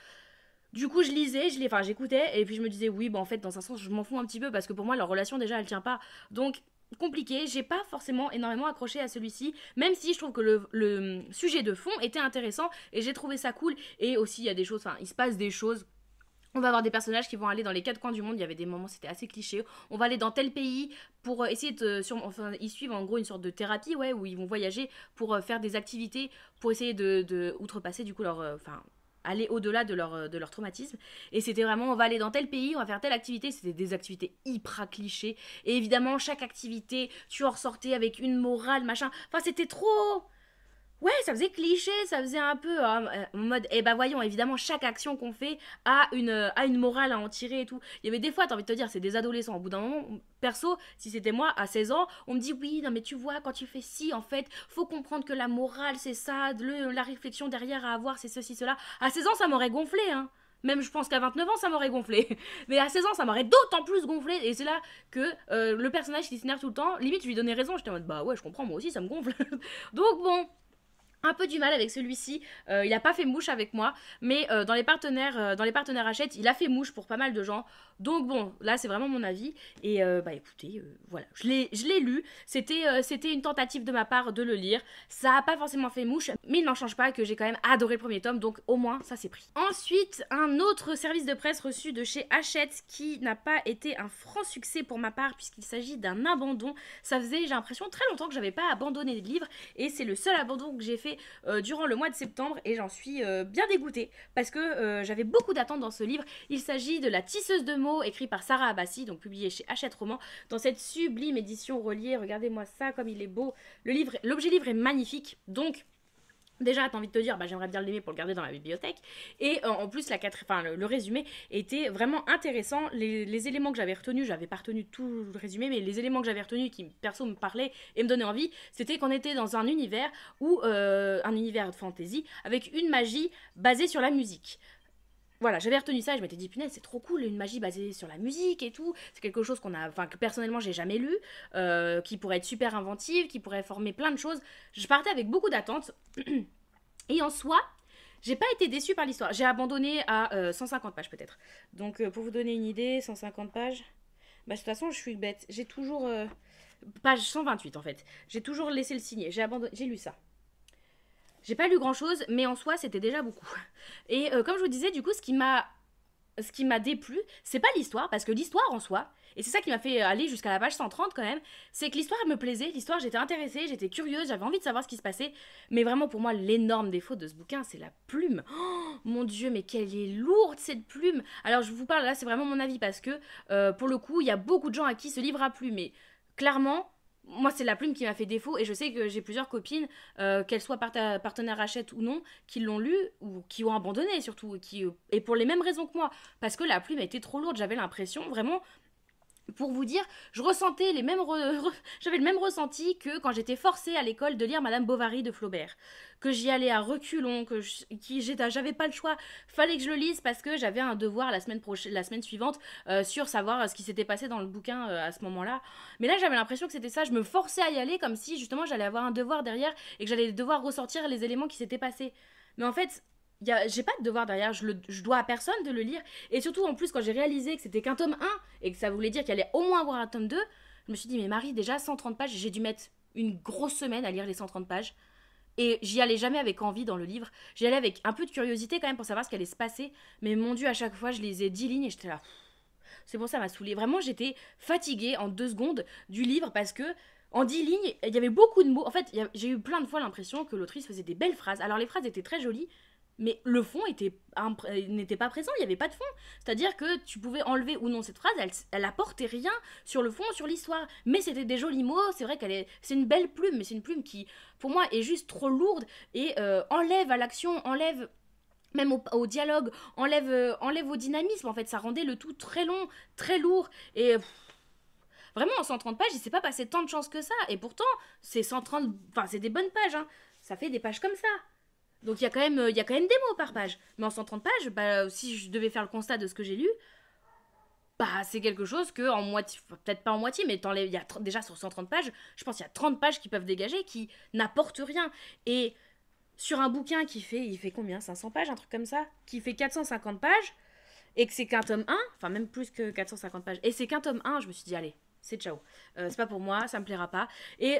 Du coup, je lisais, enfin j'écoutais, et puis je me disais, oui, en fait, dans un sens, je m'en fous un petit peu, parce que pour moi, leur relation, déjà, elle tient pas. Donc, compliqué, j'ai pas forcément énormément accroché à celui-ci, même si je trouve que le sujet de fond était intéressant, et j'ai trouvé ça cool. Et aussi, il y a des choses, enfin, il se passe des choses. On va avoir des personnages qui vont aller dans les 4 coins du monde. Il y avait des moments, c'était assez cliché. On va aller dans tel pays pour essayer enfin, ils suivent en gros une sorte de thérapie, ouais, où ils vont voyager pour faire des activités, pour essayer de outrepasser du coup leur, enfin, aller au-delà de leur traumatisme. Et c'était vraiment, on va aller dans tel pays, on va faire telle activité. C'était des activités hyper clichés. Et évidemment, chaque activité, tu en ressortais avec une morale, machin. Enfin, c'était trop... Ouais, ça faisait cliché, ça faisait un peu en mode, eh ben voyons, évidemment, chaque action qu'on fait a une morale à en tirer et tout. Il y avait des fois, t'as envie de te dire, c'est des adolescents. Au bout d'un moment, perso, si c'était moi, à 16 ans, on me dit, oui, non mais tu vois, quand tu fais ci, en fait, faut comprendre que la morale, c'est ça, la réflexion derrière à avoir, c'est ceci, cela. À 16 ans, ça m'aurait gonflé, hein. Même je pense qu'à 29 ans, ça m'aurait gonflé. Mais à 16 ans, ça m'aurait d'autant plus gonflé. Et c'est là que le personnage qui s'énerve tout le temps, limite, je lui donnais raison. J'étais en mode, bah ouais, je comprends, moi aussi, ça me gonfle. Donc bon, un peu du mal avec celui-ci. Il a pas fait mouche avec moi, mais dans les partenaires Hachette, il a fait mouche pour pas mal de gens. Donc bon, là c'est vraiment mon avis. Et bah écoutez, voilà, je l'ai lu. C'était une tentative de ma part de le lire. Ça a pas forcément fait mouche, mais il n'en change pas que j'ai quand même adoré le premier tome, donc au moins ça c'est pris. Ensuite, un autre service de presse reçu de chez Hachette qui n'a pas été un franc succès pour ma part, puisqu'il s'agit d'un abandon. Ça faisait, j'ai l'impression, très longtemps que j'avais pas abandonné de livre, et c'est le seul abandon que j'ai fait durant le mois de septembre, et j'en suis bien dégoûtée parce que j'avais beaucoup d'attentes dans ce livre. Il s'agit de La Tisseuse de mots, écrit par Sarah Abbasi, donc publié chez Hachette Roman, dans cette sublime édition reliée. Regardez-moi ça, comme il est beau. L'objet livre est magnifique, donc déjà, t'as envie de te dire, bah, j'aimerais bien l'aimer pour le garder dans la bibliothèque. Et en plus, le résumé était vraiment intéressant. Les éléments que j'avais retenus, j'avais pas retenu tout le résumé, mais les éléments que j'avais retenus qui, perso, me parlaient et me donnaient envie, c'était qu'on était dans un univers un univers de fantasy, avec une magie basée sur la musique. Voilà, j'avais retenu ça et je m'étais dit, punaise, c'est trop cool, une magie basée sur la musique et tout. C'est quelque chose que personnellement j'ai jamais lu, qui pourrait être super inventive, qui pourrait former plein de choses. Je partais avec beaucoup d'attentes. Et en soi, J'ai pas été déçue par l'histoire. J'ai abandonné à 150 pages peut-être. Donc pour vous donner une idée, 150 pages. Bah de toute façon je suis bête. J'ai toujours... page 128 en fait. J'ai toujours laissé le signer. J'ai abandonné... J'ai lu ça. J'ai pas lu grand chose, mais en soi c'était déjà beaucoup. Et comme je vous disais, du coup ce qui m'a déplu, c'est pas l'histoire, parce que l'histoire en soi, et c'est ça qui m'a fait aller jusqu'à la page 130 quand même, c'est que l'histoire me plaisait, l'histoire j'étais intéressée, j'étais curieuse, j'avais envie de savoir ce qui se passait, mais vraiment pour moi l'énorme défaut de ce bouquin c'est la plume. Oh, mon dieu, mais qu'elle est lourde cette plume. Alors je vous parle là, c'est vraiment mon avis, parce que pour le coup il y a beaucoup de gens à qui ce livre a plu, mais clairement... Moi, c'est la plume qui m'a fait défaut et je sais que j'ai plusieurs copines, qu'elles soient partenaires Hachette ou non, qui l'ont lu ou qui ont abandonné surtout, et pour les mêmes raisons que moi, parce que la plume était trop lourde. J'avais l'impression vraiment, pour vous dire, je ressentais les mêmes j'avais le même ressenti que quand j'étais forcée à l'école de lire Madame Bovary de Flaubert, que j'y allais à reculons, j'avais pas le choix, fallait que je le lise parce que j'avais un devoir la semaine suivante sur savoir ce qui s'était passé dans le bouquin à ce moment-là. Mais là j'avais l'impression que c'était ça, je me forçais à y aller comme si justement j'allais avoir un devoir derrière et que j'allais devoir ressortir les éléments qui s'étaient passés. Mais en fait, j'ai pas de devoir derrière, je dois à personne de le lire. Et surtout, en plus, quand j'ai réalisé que c'était qu'un tome 1 et que ça voulait dire qu'il allait au moins avoir un tome 2, je me suis dit, mais Marie, déjà 130 pages, j'ai dû mettre une grosse semaine à lire les 130 pages. Et j'y allais jamais avec envie dans le livre. J'y allais avec un peu de curiosité quand même pour savoir ce qui allait se passer. Mais mon Dieu, à chaque fois, je lisais 10 lignes et j'étais là. C'est pour ça que ça m'a saoulée. Vraiment, j'étais fatiguée en 2 secondes du livre parce que en 10 lignes, il y avait beaucoup de mots. En fait, j'ai eu plein de fois l'impression que l'autrice faisait des belles phrases. Alors les phrases étaient très jolies, mais le fond n'était pas présent, il n'y avait pas de fond. C'est-à-dire que tu pouvais enlever ou non cette phrase, elle apportait rien sur le fond, sur l'histoire. Mais c'était des jolis mots, c'est vrai c'est une belle plume, mais c'est une plume qui, pour moi, est juste trop lourde et enlève à l'action, enlève même au dialogue, enlève au dynamisme. En fait, ça rendait le tout très long, très lourd. Et vraiment, en 130 pages, il s'est pas passé tant de chance que ça. Et pourtant, c'est 130, enfin, c'est des bonnes pages, hein. Ça fait des pages comme ça. Donc il y a quand même des mots par page. Mais en 130 pages, bah, si je devais faire le constat de ce que j'ai lu, bah c'est quelque chose que en moitié, peut-être pas en moitié, mais déjà sur 130 pages, je pense qu'il y a 30 pages qui peuvent dégager, qui n'apportent rien. Et sur un bouquin il fait combien, 500 pages, un truc comme ça, qui fait 450 pages, et que c'est qu'un tome 1, enfin même plus que 450 pages, et c'est qu'un tome 1, je me suis dit, allez, c'est ciao. C'est pas pour moi, ça me plaira pas. Et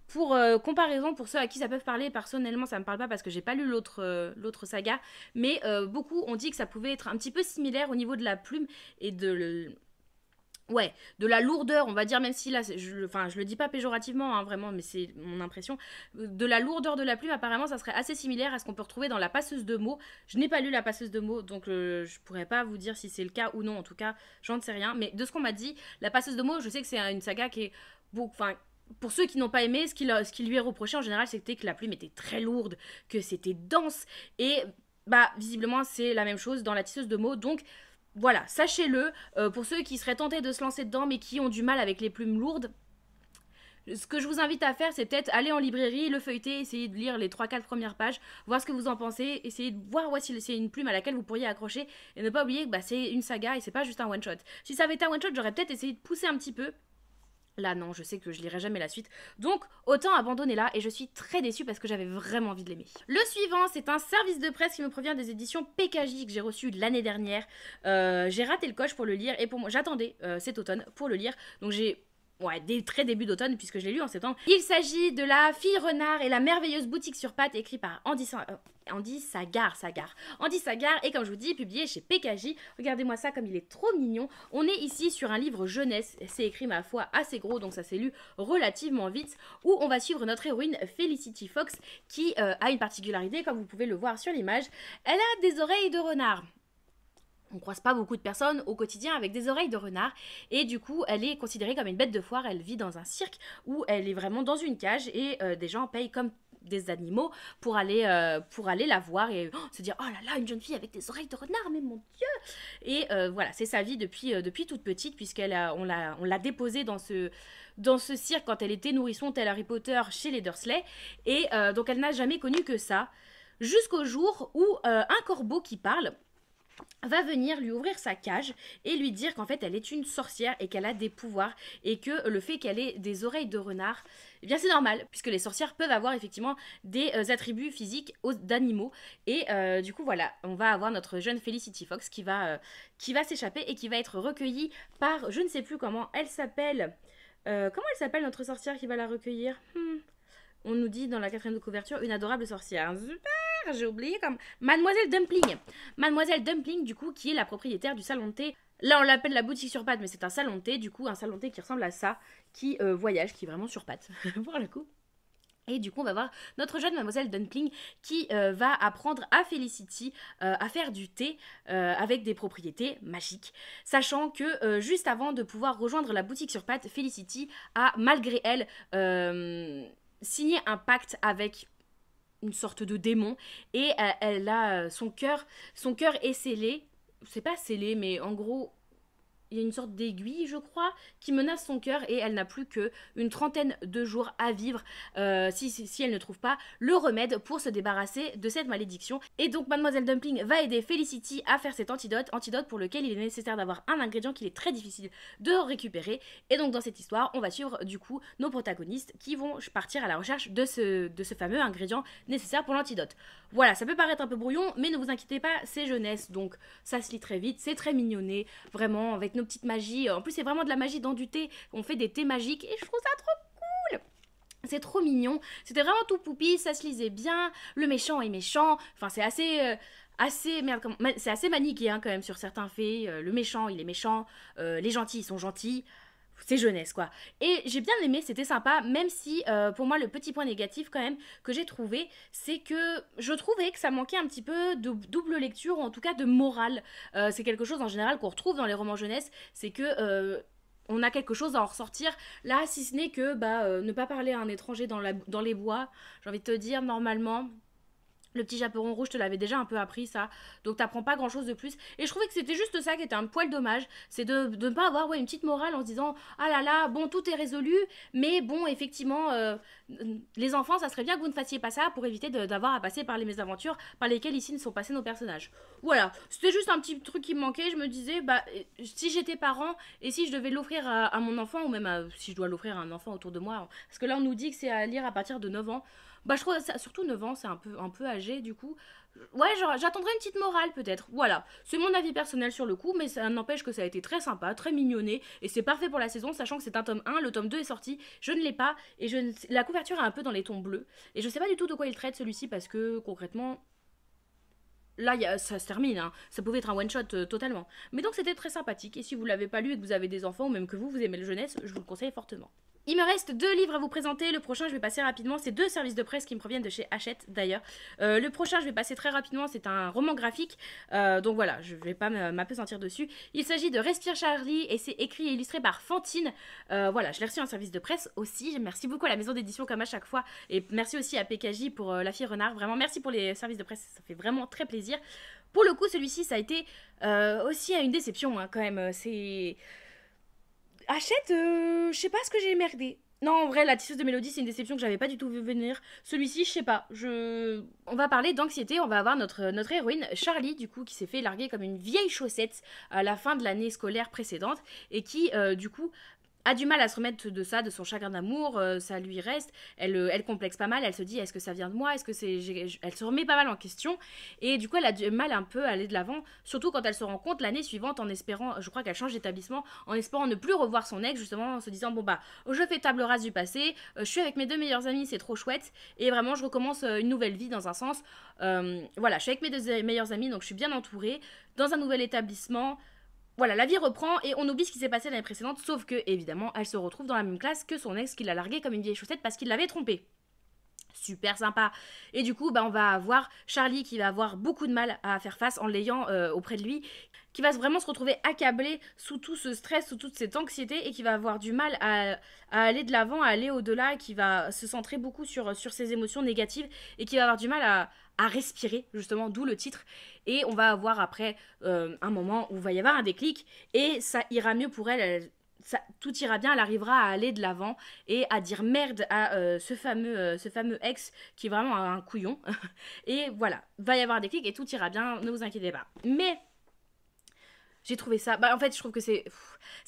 pour comparaison, pour ceux à qui ça peut parler, personnellement ça me parle pas parce que j'ai pas lu l'autre saga, mais beaucoup ont dit que ça pouvait être un petit peu similaire au niveau de la plume et de la lourdeur, on va dire, même si là, je le dis pas péjorativement, hein, vraiment, mais c'est mon impression, de la lourdeur de la plume, apparemment, ça serait assez similaire à ce qu'on peut retrouver dans la passeuse de mots. Je n'ai pas lu la passeuse de mots, donc je pourrais pas vous dire si c'est le cas ou non, en tout cas, j'en sais rien, mais de ce qu'on m'a dit, la passeuse de mots, je sais que c'est une saga qui est enfin, pour ceux qui n'ont pas aimé, ce qui lui est reproché en général, c'était que la plume était très lourde, que c'était dense, et bah visiblement c'est la même chose dans la tisseuse de mots, donc voilà, sachez-le, pour ceux qui seraient tentés de se lancer dedans mais qui ont du mal avec les plumes lourdes, ce que je vous invite à faire, c'est peut-être aller en librairie, le feuilleter, essayer de lire les 3-4 premières pages, voir ce que vous en pensez, essayer de voir si c'est une plume à laquelle vous pourriez accrocher, et ne pas oublier que bah, c'est une saga et c'est pas juste un one-shot. Si ça avait été un one-shot, j'aurais peut-être essayé de pousser un petit peu. Là, non, je sais que je lirai jamais la suite. Donc, autant abandonner là. Et je suis très déçue parce que j'avais vraiment envie de l'aimer. Le suivant, c'est un service de presse qui me provient des éditions PKJ que j'ai reçu l'année dernière. J'ai raté le coche pour le lire. Et pour moi, j'attendais cet automne pour le lire. Donc, j'ai... Ouais, très début d'automne, puisque je l'ai lu en septembre. Il s'agit de La Fille Renard et la merveilleuse boutique sur pattes, écrit par Andy Sagar. Andy Sagar, et comme je vous dis, publié chez PKJ. Regardez-moi ça, comme il est trop mignon. On est ici sur un livre jeunesse. C'est écrit, ma foi, assez gros, donc ça s'est lu relativement vite. Où on va suivre notre héroïne Felicity Fox, qui a une particularité, comme vous pouvez le voir sur l'image. Elle a des oreilles de renard. On croise pas beaucoup de personnes au quotidien avec des oreilles de renard et du coup elle est considérée comme une bête de foire. Elle vit dans un cirque où elle est vraiment dans une cage et des gens payent comme des animaux pour aller la voir et se dire oh là là, une jeune fille avec des oreilles de renard, mais mon Dieu. Et voilà, c'est sa vie depuis toute petite, puisqu'on l'a déposée dans ce cirque quand elle était nourrisson tel Harry Potter chez les Dursley, et donc elle n'a jamais connu que ça jusqu'au jour où un corbeau qui parle va venir lui ouvrir sa cage et lui dire qu'en fait elle est une sorcière et qu'elle a des pouvoirs et que le fait qu'elle ait des oreilles de renard, eh bien c'est normal puisque les sorcières peuvent avoir effectivement des attributs physiques d'animaux et du coup voilà, on va avoir notre jeune Felicity Fox qui va s'échapper et qui va être recueillie par, je ne sais plus comment elle s'appelle, comment elle s'appelle notre sorcière qui va la recueillir. On nous dit dans la 4e de couverture une adorable sorcière. Super, j'ai oublié comme Mademoiselle Dumpling. Mademoiselle Dumpling, du coup, qui est la propriétaire du salon de thé. Là, on l'appelle la boutique sur pattes, mais c'est un salon de thé, du coup, un salon de thé qui ressemble à ça, qui voyage, qui est vraiment sur pattes, pour le coup. Et du coup, on va voir notre jeune Mademoiselle Dumpling qui va apprendre à Felicity à faire du thé avec des propriétés magiques. Sachant que juste avant de pouvoir rejoindre la boutique sur pattes, Felicity a, malgré elle, signé un pacte avec une sorte de démon et elle a son cœur est scellé, c'est pas scellé mais en gros il y a une sorte d'aiguille, je crois, qui menace son cœur et elle n'a plus qu'une trentaine de jours à vivre si elle ne trouve pas le remède pour se débarrasser de cette malédiction. Et donc Mademoiselle Dumpling va aider Felicity à faire cet antidote pour lequel il est nécessaire d'avoir un ingrédient qu'il est très difficile de récupérer. Et donc dans cette histoire, on va suivre du coup nos protagonistes qui vont partir à la recherche de ce fameux ingrédient nécessaire pour l'antidote. Voilà, ça peut paraître un peu brouillon, mais ne vous inquiétez pas, c'est jeunesse, donc ça se lit très vite, c'est très mignonné, vraiment, avec nos petites magies. En plus, c'est vraiment de la magie dans du thé. On fait des thés magiques et je trouve ça trop cool. C'est trop mignon. C'était vraiment tout poupi, ça se lisait bien. Le méchant est méchant. Enfin, c'est c'est assez manichéen quand même sur certains faits. Le méchant, il est méchant. Les gentils, ils sont gentils. C'est jeunesse quoi. Et j'ai bien aimé, c'était sympa, même si pour moi le petit point négatif quand même que j'ai trouvé, c'est que je trouvais que ça manquait un petit peu de double lecture, ou en tout cas de morale. C'est quelque chose en général qu'on retrouve dans les romans jeunesse, c'est que on a quelque chose à en ressortir. Là, si ce n'est que ne pas parler à un étranger dans les bois, j'ai envie de te dire, normalement, le petit chaperon rouge te l'avait déjà un peu appris ça, donc t'apprends pas grand chose de plus. Et je trouvais que c'était juste ça qui était un poil dommage, c'est de ne pas avoir une petite morale en se disant ah là là, bon tout est résolu, mais bon effectivement les enfants ça serait bien que vous ne fassiez pas ça pour éviter d'avoir à passer par les mésaventures par lesquelles ici ne sont passés nos personnages. Voilà, c'était juste un petit truc qui me manquait, je me disais si j'étais parent et si je devais l'offrir à mon enfant ou même si je dois l'offrir à un enfant autour de moi, parce que là on nous dit que c'est à lire à partir de 9 ans. Je trouve ça, surtout 9 ans, c'est un peu âgé du coup. Ouais, j'attendrai une petite morale peut-être. Voilà, c'est mon avis personnel sur le coup, mais ça n'empêche que ça a été très sympa, très mignonné, et c'est parfait pour la saison, sachant que c'est un tome 1, le tome 2 est sorti, je ne l'ai pas, et la couverture est un peu dans les tons bleus, et je sais pas du tout de quoi il traite celui-ci, parce que concrètement, là, ça se termine, hein. Ça pouvait être un one-shot totalement. Mais donc c'était très sympathique, et si vous l'avez pas lu et que vous avez des enfants, ou même que vous aimez le jeunesse, je vous le conseille fortement. Il me reste 2 livres à vous présenter. Le prochain, je vais passer rapidement. C'est 2 services de presse qui me proviennent de chez Hachette, d'ailleurs. Le prochain, je vais passer très rapidement. C'est un roman graphique. Donc voilà, je ne vais pas m'apesantir dessus. Il s'agit de Respire Charlie et c'est écrit et illustré par Fantine. Voilà, je l'ai reçu en service de presse aussi. Merci beaucoup à la maison d'édition comme à chaque fois. Et merci aussi à PKJ pour La Fille Renard. Vraiment, merci pour les services de presse. Ça fait vraiment très plaisir. Pour le coup, celui-ci, ça a été aussi une déception, hein, quand même. C'est... Hachette, je sais pas ce que j'ai merdé. Non, en vrai, la tisseuse de Mélodie, c'est une déception que j'avais pas du tout vu venir. Celui-ci, je sais pas. On va parler d'anxiété. On va avoir notre héroïne, Charlie, du coup, qui s'est fait larguer comme une vieille chaussette à la fin de l'année scolaire précédente et qui, du coup, a du mal à se remettre de ça, de son chagrin d'amour, ça lui reste, elle complexe pas mal, elle se dit est-ce que ça vient de moi, est-ce que elle se remet pas mal en question, et du coup elle a du mal un peu à aller de l'avant, surtout quand elle se rend compte l'année suivante en espérant, je crois qu'elle change d'établissement, en espérant ne plus revoir son ex, justement en se disant je fais table rase du passé, je suis avec mes 2 meilleurs amis, c'est trop chouette, et vraiment je recommence une nouvelle vie dans un sens, voilà, je suis avec mes 2 meilleurs amis, donc je suis bien entourée, dans un nouvel établissement. Voilà, la vie reprend et on oublie ce qui s'est passé l'année précédente, sauf que, évidemment, elle se retrouve dans la même classe que son ex qui l'a larguée comme une vieille chaussette parce qu'il l'avait trompée. Super sympa. Et du coup, on va avoir Charlie qui va avoir beaucoup de mal à faire face en l'ayant auprès de lui, qui va vraiment se retrouver accablé sous tout ce stress, sous toute cette anxiété et qui va avoir du mal à aller de l'avant, à aller au-delà, qui va se centrer beaucoup sur ses émotions négatives et qui va avoir du mal à respirer, justement, d'où le titre. Et on va avoir après un moment où il va y avoir un déclic et ça ira mieux pour elle. Tout ira bien, elle arrivera à aller de l'avant et à dire merde à ce fameux ex qui est vraiment un couillon. Et voilà, va y avoir un déclic et tout ira bien, ne vous inquiétez pas. Mais J'ai trouvé ça... Bah, en fait, je trouve que c'est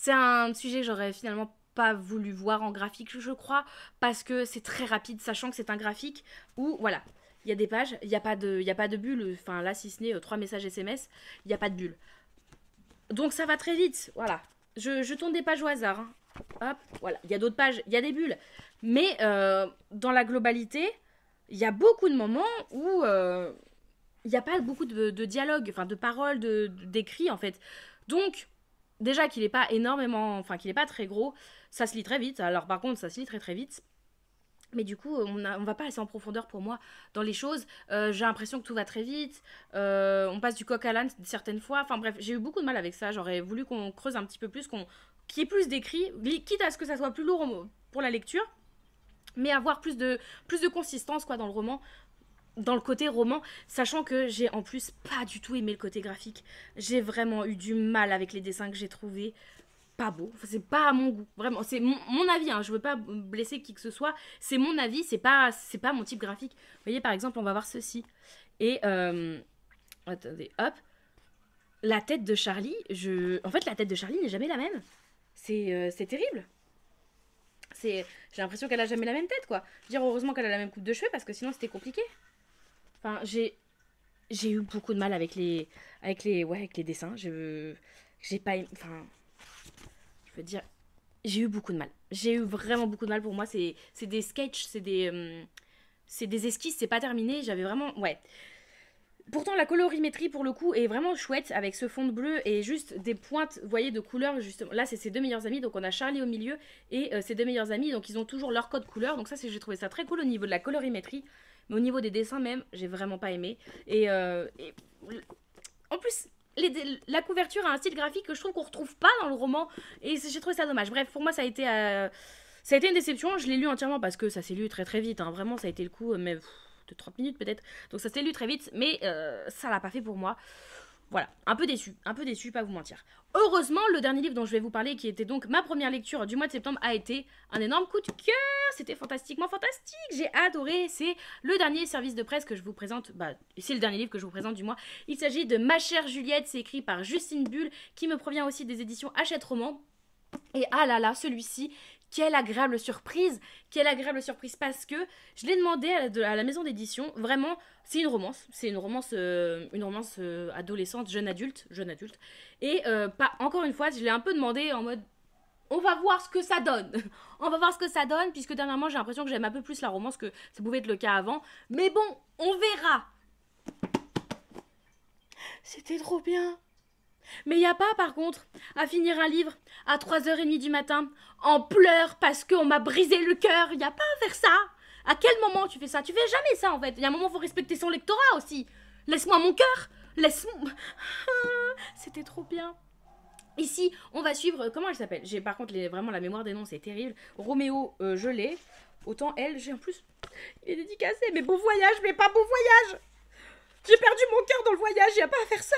un sujet que j'aurais finalement pas voulu voir en graphique, je crois, parce que c'est très rapide, sachant que c'est un graphique où, voilà, il y a des pages, il y a pas de bulle, enfin là, si ce n'est 3 messages SMS, il n'y a pas de bulle. Donc ça va très vite, voilà. Je tourne des pages au hasard, hein. Hop, voilà, il y a d'autres pages, il y a des bulles. Mais dans la globalité, il y a beaucoup de moments où il n'y a pas beaucoup de dialogue, enfin de paroles, d'écrits en fait. Donc, déjà qu'il n'est pas énormément, enfin qu'il n'est pas très gros, ça se lit très vite. Alors par contre, ça se lit très très vite. Mais du coup, on va pas assez en profondeur pour moi dans les choses. J'ai l'impression que tout va très vite. On passe du coq à l'âne certaines fois. Enfin bref, j'ai eu beaucoup de mal avec ça. J'aurais voulu qu'on creuse un petit peu plus, qu'il y ait plus d'écrits, quitte à ce que ça soit plus lourd pour la lecture, mais avoir plus de consistance quoi dans le roman, dans le côté roman, sachant que j'ai en plus pas du tout aimé le côté graphique. J'ai vraiment eu du mal avec les dessins que j'ai trouvés pas beau, enfin, c'est pas à mon goût, vraiment, c'est mon avis, hein. Je veux pas blesser qui que ce soit, c'est mon avis, c'est pas mon type graphique. Vous voyez, par exemple, on va voir ceci, et attendez, hop, la tête de Charlie, en fait, la tête de Charlie n'est jamais la même, c'est terrible. J'ai l'impression qu'elle a jamais la même tête, quoi. Je veux dire, heureusement qu'elle a la même coupe de cheveux, parce que sinon c'était compliqué. Enfin, j'ai eu beaucoup de mal avec les dessins, j'ai pas, enfin... Je veux dire, j'ai eu beaucoup de mal. J'ai eu vraiment beaucoup de mal. Pour moi, c'est des sketchs, c'est des esquisses, c'est pas terminé. J'avais vraiment... Ouais. Pourtant, la colorimétrie, pour le coup, est vraiment chouette avec ce fond de bleu et juste des pointes, vous voyez, de couleurs, justement. Là, c'est ses deux meilleurs amis, donc on a Charlie au milieu et ses deux meilleurs amis, donc ils ont toujours leur code couleur. Donc ça, j'ai trouvé ça très cool au niveau de la colorimétrie. Mais au niveau des dessins même, j'ai vraiment pas aimé. Et en plus... la couverture a un style graphique que je trouve qu'on retrouve pas dans le roman et j'ai trouvé ça dommage. Bref, pour moi ça a été une déception. Je l'ai lu entièrement parce que ça s'est lu très très vite, hein. Vraiment ça a été le coup mais de 30 minutes peut-être, donc ça s'est lu très vite, mais ça l'a pas fait pour moi. Voilà, un peu déçu, pas vous mentir. Heureusement, le dernier livre dont je vais vous parler, qui était donc ma première lecture du mois de septembre, a été un énorme coup de cœur. C'était fantastiquement fantastique, j'ai adoré. C'est le dernier service de presse que je vous présente, c'est le dernier livre que je vous présente du mois. Il s'agit de Ma chère Juliette, c'est écrit par Justine Bull, qui me provient aussi des éditions Hachette Roman. Et ah là là, celui-ci, quelle agréable surprise parce que je l'ai demandé à la maison d'édition. Vraiment, c'est une romance adolescente, jeune adulte. Et pas, encore une fois, je l'ai un peu demandé en mode, on va voir ce que ça donne. On va voir ce que ça donne, puisque dernièrement j'ai l'impression que j'aime un peu plus la romance que ça pouvait être le cas avant. Mais bon, on verra. C'était trop bien. Mais il n'y a pas, par contre, à finir un livre à 3h30 du matin, en pleurs parce qu'on m'a brisé le cœur. Il n'y a pas à faire ça. À quel moment tu fais ça? Tu fais jamais ça, en fait. Il y a un moment, il faut respecter son lectorat aussi. Laisse-moi mon cœur. Laisse-moi... C'était trop bien. Ici, on va suivre... Comment elle s'appelle? J'ai par contre vraiment la mémoire des noms, c'est terrible. Roméo, je l'ai. Autant elle, j'ai en plus... Il est dédicacé, mais beau voyage, mais pas beau voyage. J'ai perdu mon cœur dans le voyage, il n'y a pas à faire ça.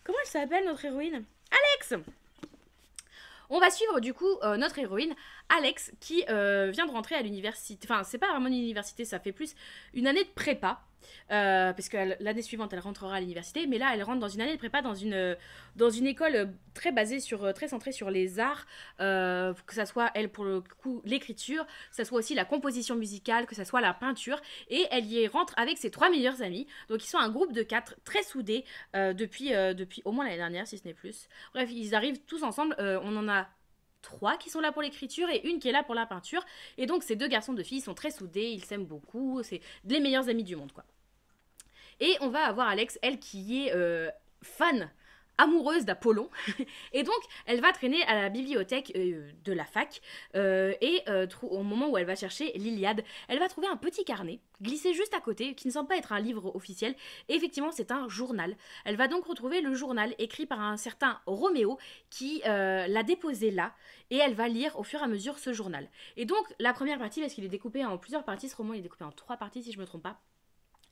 Comment elle s'appelle, notre héroïne? Alex. On va suivre du coup notre héroïne, Alex, qui vient de rentrer à l'université. Enfin, c'est pas vraiment une université, ça fait plus une année de prépa. Parce que l'année suivante, elle rentrera à l'université. Mais là, elle rentre dans une année de prépa dans une école très basée très centrée sur les arts. Que ça soit, elle, pour le coup, l'écriture, que ça soit aussi la composition musicale, que ça soit la peinture. Et elle y rentre avec ses 3 meilleurs amis. Donc, ils sont un groupe de 4 très soudés depuis au moins l'année dernière, si ce n'est plus. Bref, ils arrivent tous ensemble. On en a 3 qui sont là pour l'écriture et une qui est là pour la peinture. Et donc, ces 2 garçons de filles sont très soudés, ils s'aiment beaucoup. C'est les meilleurs amis du monde, quoi. Et on va avoir Alex, elle, qui est fan, amoureuse d'Apollon. Et donc, elle va traîner à la bibliothèque de la fac. Au moment où elle va chercher l'Iliade, elle va trouver un petit carnet glissé juste à côté, qui ne semble pas être un livre officiel. Et effectivement, c'est un journal. Elle va donc retrouver le journal écrit par un certain Roméo qui l'a déposé là. Et elle va lire au fur et à mesure ce journal. Et donc, la première partie, parce qu'il est découpé en plusieurs parties, ce roman est découpé en 3 parties si je ne me trompe pas.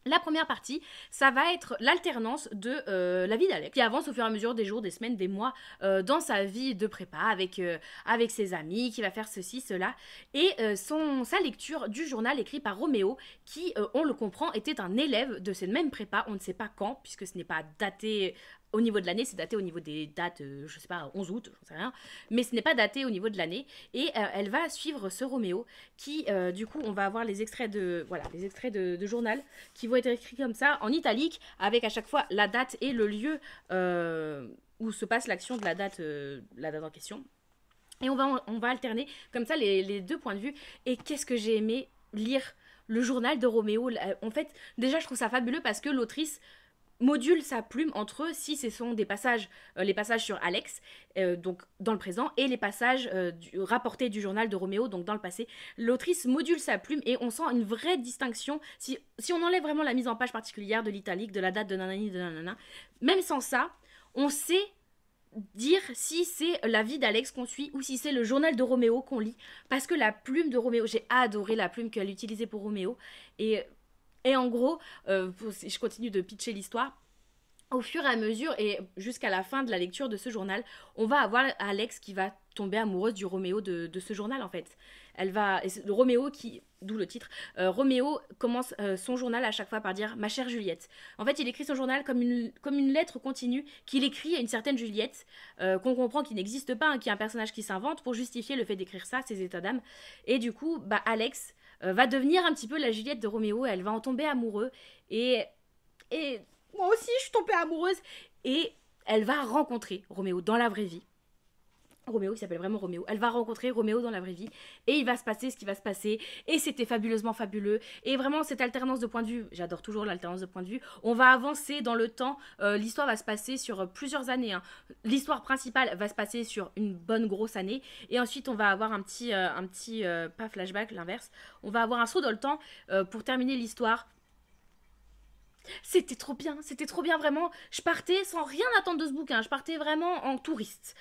La première partie, ça va être l'alternance de la vie d'Alex, qui avance au fur et à mesure des jours, des semaines, des mois, dans sa vie de prépa, avec ses amis, qui va faire ceci, cela, et sa lecture du journal écrit par Roméo, qui, on le comprend, était un élève de cette même prépa, on ne sait pas quand, puisque ce n'est pas daté au niveau de l'année, c'est daté au niveau des dates, je sais pas, 11 août, j'en sais rien, mais ce n'est pas daté au niveau de l'année, et elle va suivre ce Roméo, qui, du coup, on va avoir les extraits de journal, qui vont être écrits comme ça, en italique, avec à chaque fois la date et le lieu où se passe l'action de la date en question. Et on va alterner comme ça les deux points de vue, et qu'est-ce que j'ai aimé lire le journal de Roméo. En fait, déjà, je trouve ça fabuleux parce que l'autrice module sa plume entre si ce sont des passages, les passages sur Alex, donc dans le présent, et les passages rapportés du journal de Roméo, donc dans le passé. L'autrice module sa plume et on sent une vraie distinction. Si on enlève vraiment la mise en page particulière de l'italique, de la date de nanani, de nanana, même sans ça, on sait dire si c'est la vie d'Alex qu'on suit ou si c'est le journal de Roméo qu'on lit, parce que la plume de Roméo, j'ai adoré la plume qu'elle utilisait pour Roméo, et en gros, je continue de pitcher l'histoire. Au fur et à mesure, et jusqu'à la fin de la lecture de ce journal, on va avoir Alex qui va tomber amoureuse du Roméo de ce journal, en fait. Le Roméo d'où le titre, Roméo commence son journal à chaque fois par dire « Ma chère Juliette ». En fait, il écrit son journal comme une lettre continue qu'il écrit à une certaine Juliette, qu'on comprend qu'il n'existe pas, hein, qui est un personnage qui s'invente pour justifier le fait d'écrire ça, ses états d'âme. Et du coup, Alex va devenir un petit peu la Juliette de Roméo, elle va en tomber amoureuse, et moi aussi je suis tombée amoureuse, et elle va rencontrer Roméo dans la vraie vie. Roméo, il s'appelle vraiment Roméo. Elle va rencontrer Roméo dans la vraie vie, et il va se passer ce qui va se passer, et c'était fabuleusement fabuleux, et vraiment cette alternance de point de vue, j'adore toujours l'alternance de point de vue, on va avancer dans le temps, l'histoire va se passer sur plusieurs années, hein. L'histoire principale va se passer sur une bonne grosse année, et ensuite on va avoir un petit pas flashback, l'inverse, on va avoir un saut dans le temps pour terminer l'histoire. C'était trop bien vraiment, je partais sans rien attendre de ce bouquin, je partais vraiment en touriste.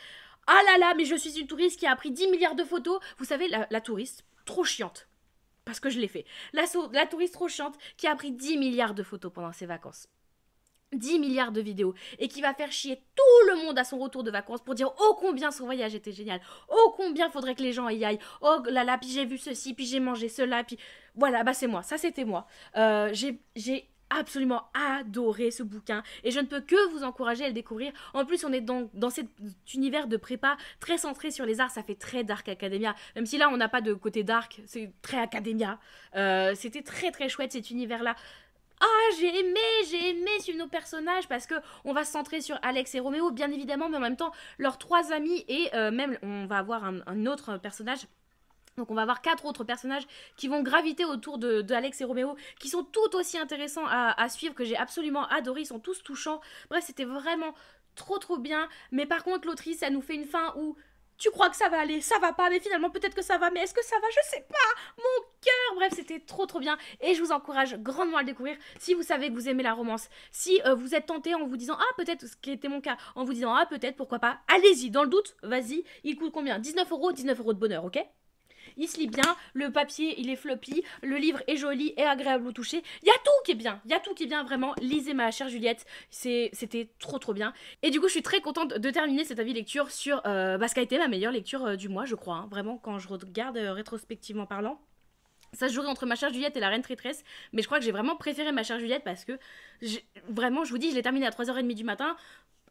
Ah là là, mais je suis une touriste qui a pris 10 milliards de photos. Vous savez, la touriste, trop chiante, parce que je l'ai fait. La touriste trop chiante qui a pris 10 milliards de photos pendant ses vacances. 10 milliards de vidéos, et qui va faire chier tout le monde à son retour de vacances pour dire oh combien son voyage était génial, oh combien faudrait que les gens y aillent, oh là là, puis j'ai vu ceci, puis j'ai mangé cela, puis voilà, c'est moi, ça c'était moi. J'ai absolument adoré ce bouquin, et je ne peux que vous encourager à le découvrir. En plus, on est dans cet univers de prépa très centré sur les arts, ça fait très Dark Academia, même si là on n'a pas de côté dark, c'est très Academia. C'était très très chouette cet univers-là. Ah, j'ai aimé suivre nos personnages, parce que on va se centrer sur Alex et Roméo, bien évidemment, mais en même temps, leurs 3 amis, et même, on va avoir un autre personnage. Donc on va avoir 4 autres personnages qui vont graviter autour de Alex et Roméo, qui sont tout aussi intéressants à suivre, que j'ai absolument adoré, ils sont tous touchants. Bref, c'était vraiment trop bien, mais par contre, l'autrice, elle nous fait une fin où tu crois que ça va aller, ça va pas, mais finalement peut-être que ça va, mais est-ce que ça va, je sais pas, mon cœur. Bref, c'était trop bien, et je vous encourage grandement à le découvrir si vous savez que vous aimez la romance, si vous êtes tenté en vous disant ah peut-être, ce qui était mon cas, en vous disant ah peut-être, pourquoi pas, allez-y, dans le doute, vas-y. Il coûte combien? 19 €, 19 € de bonheur, ok? Il se lit bien, le papier il est floppy, le livre est joli et agréable au toucher. Il y a tout qui est bien, vraiment. Lisez Ma chère Juliette, c'était trop bien. Et du coup, je suis très contente de terminer cet avis lecture sur ce qui a été ma meilleure lecture du mois, je crois. Hein. Vraiment, quand je regarde rétrospectivement parlant. Ça se jouerait entre Ma chère Juliette et La Reine Traîtresse, mais je crois que j'ai vraiment préféré Ma chère Juliette parce que, vraiment, je vous dis, je l'ai terminé à 3h30 du matin.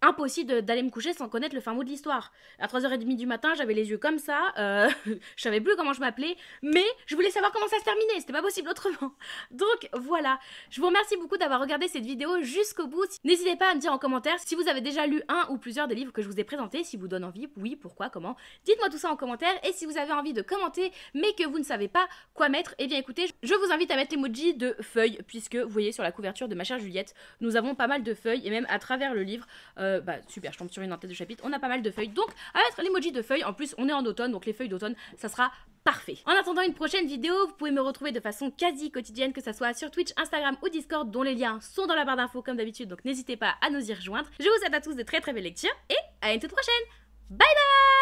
Impossible d'aller me coucher sans connaître le fin mot de l'histoire. À 3h30 du matin, j'avais les yeux comme ça, je savais plus comment je m'appelais, mais je voulais savoir comment ça se terminait, c'était pas possible autrement. Donc voilà, je vous remercie beaucoup d'avoir regardé cette vidéo jusqu'au bout. N'hésitez pas à me dire en commentaire si vous avez déjà lu un ou plusieurs des livres que je vous ai présentés, si vous donne envie, oui, pourquoi, comment. Dites-moi tout ça en commentaire, et si vous avez envie de commenter, mais que vous ne savez pas quoi mettre, eh bien écoutez, je vous invite à mettre l'emoji de feuilles, puisque vous voyez sur la couverture de Ma chère Juliette, nous avons pas mal de feuilles, et même à travers le livre, super, je tombe sur une en-tête de chapitre, on a pas mal de feuilles, donc à mettre l'emoji de feuilles. En plus on est en automne, donc les feuilles d'automne, ça sera parfait. En attendant une prochaine vidéo, vous pouvez me retrouver de façon quasi quotidienne, que ça soit sur Twitch, Instagram ou Discord, dont les liens sont dans la barre d'infos comme d'habitude, donc n'hésitez pas à nous y rejoindre. Je vous souhaite à tous de très belles lectures, et à une toute prochaine. Bye bye.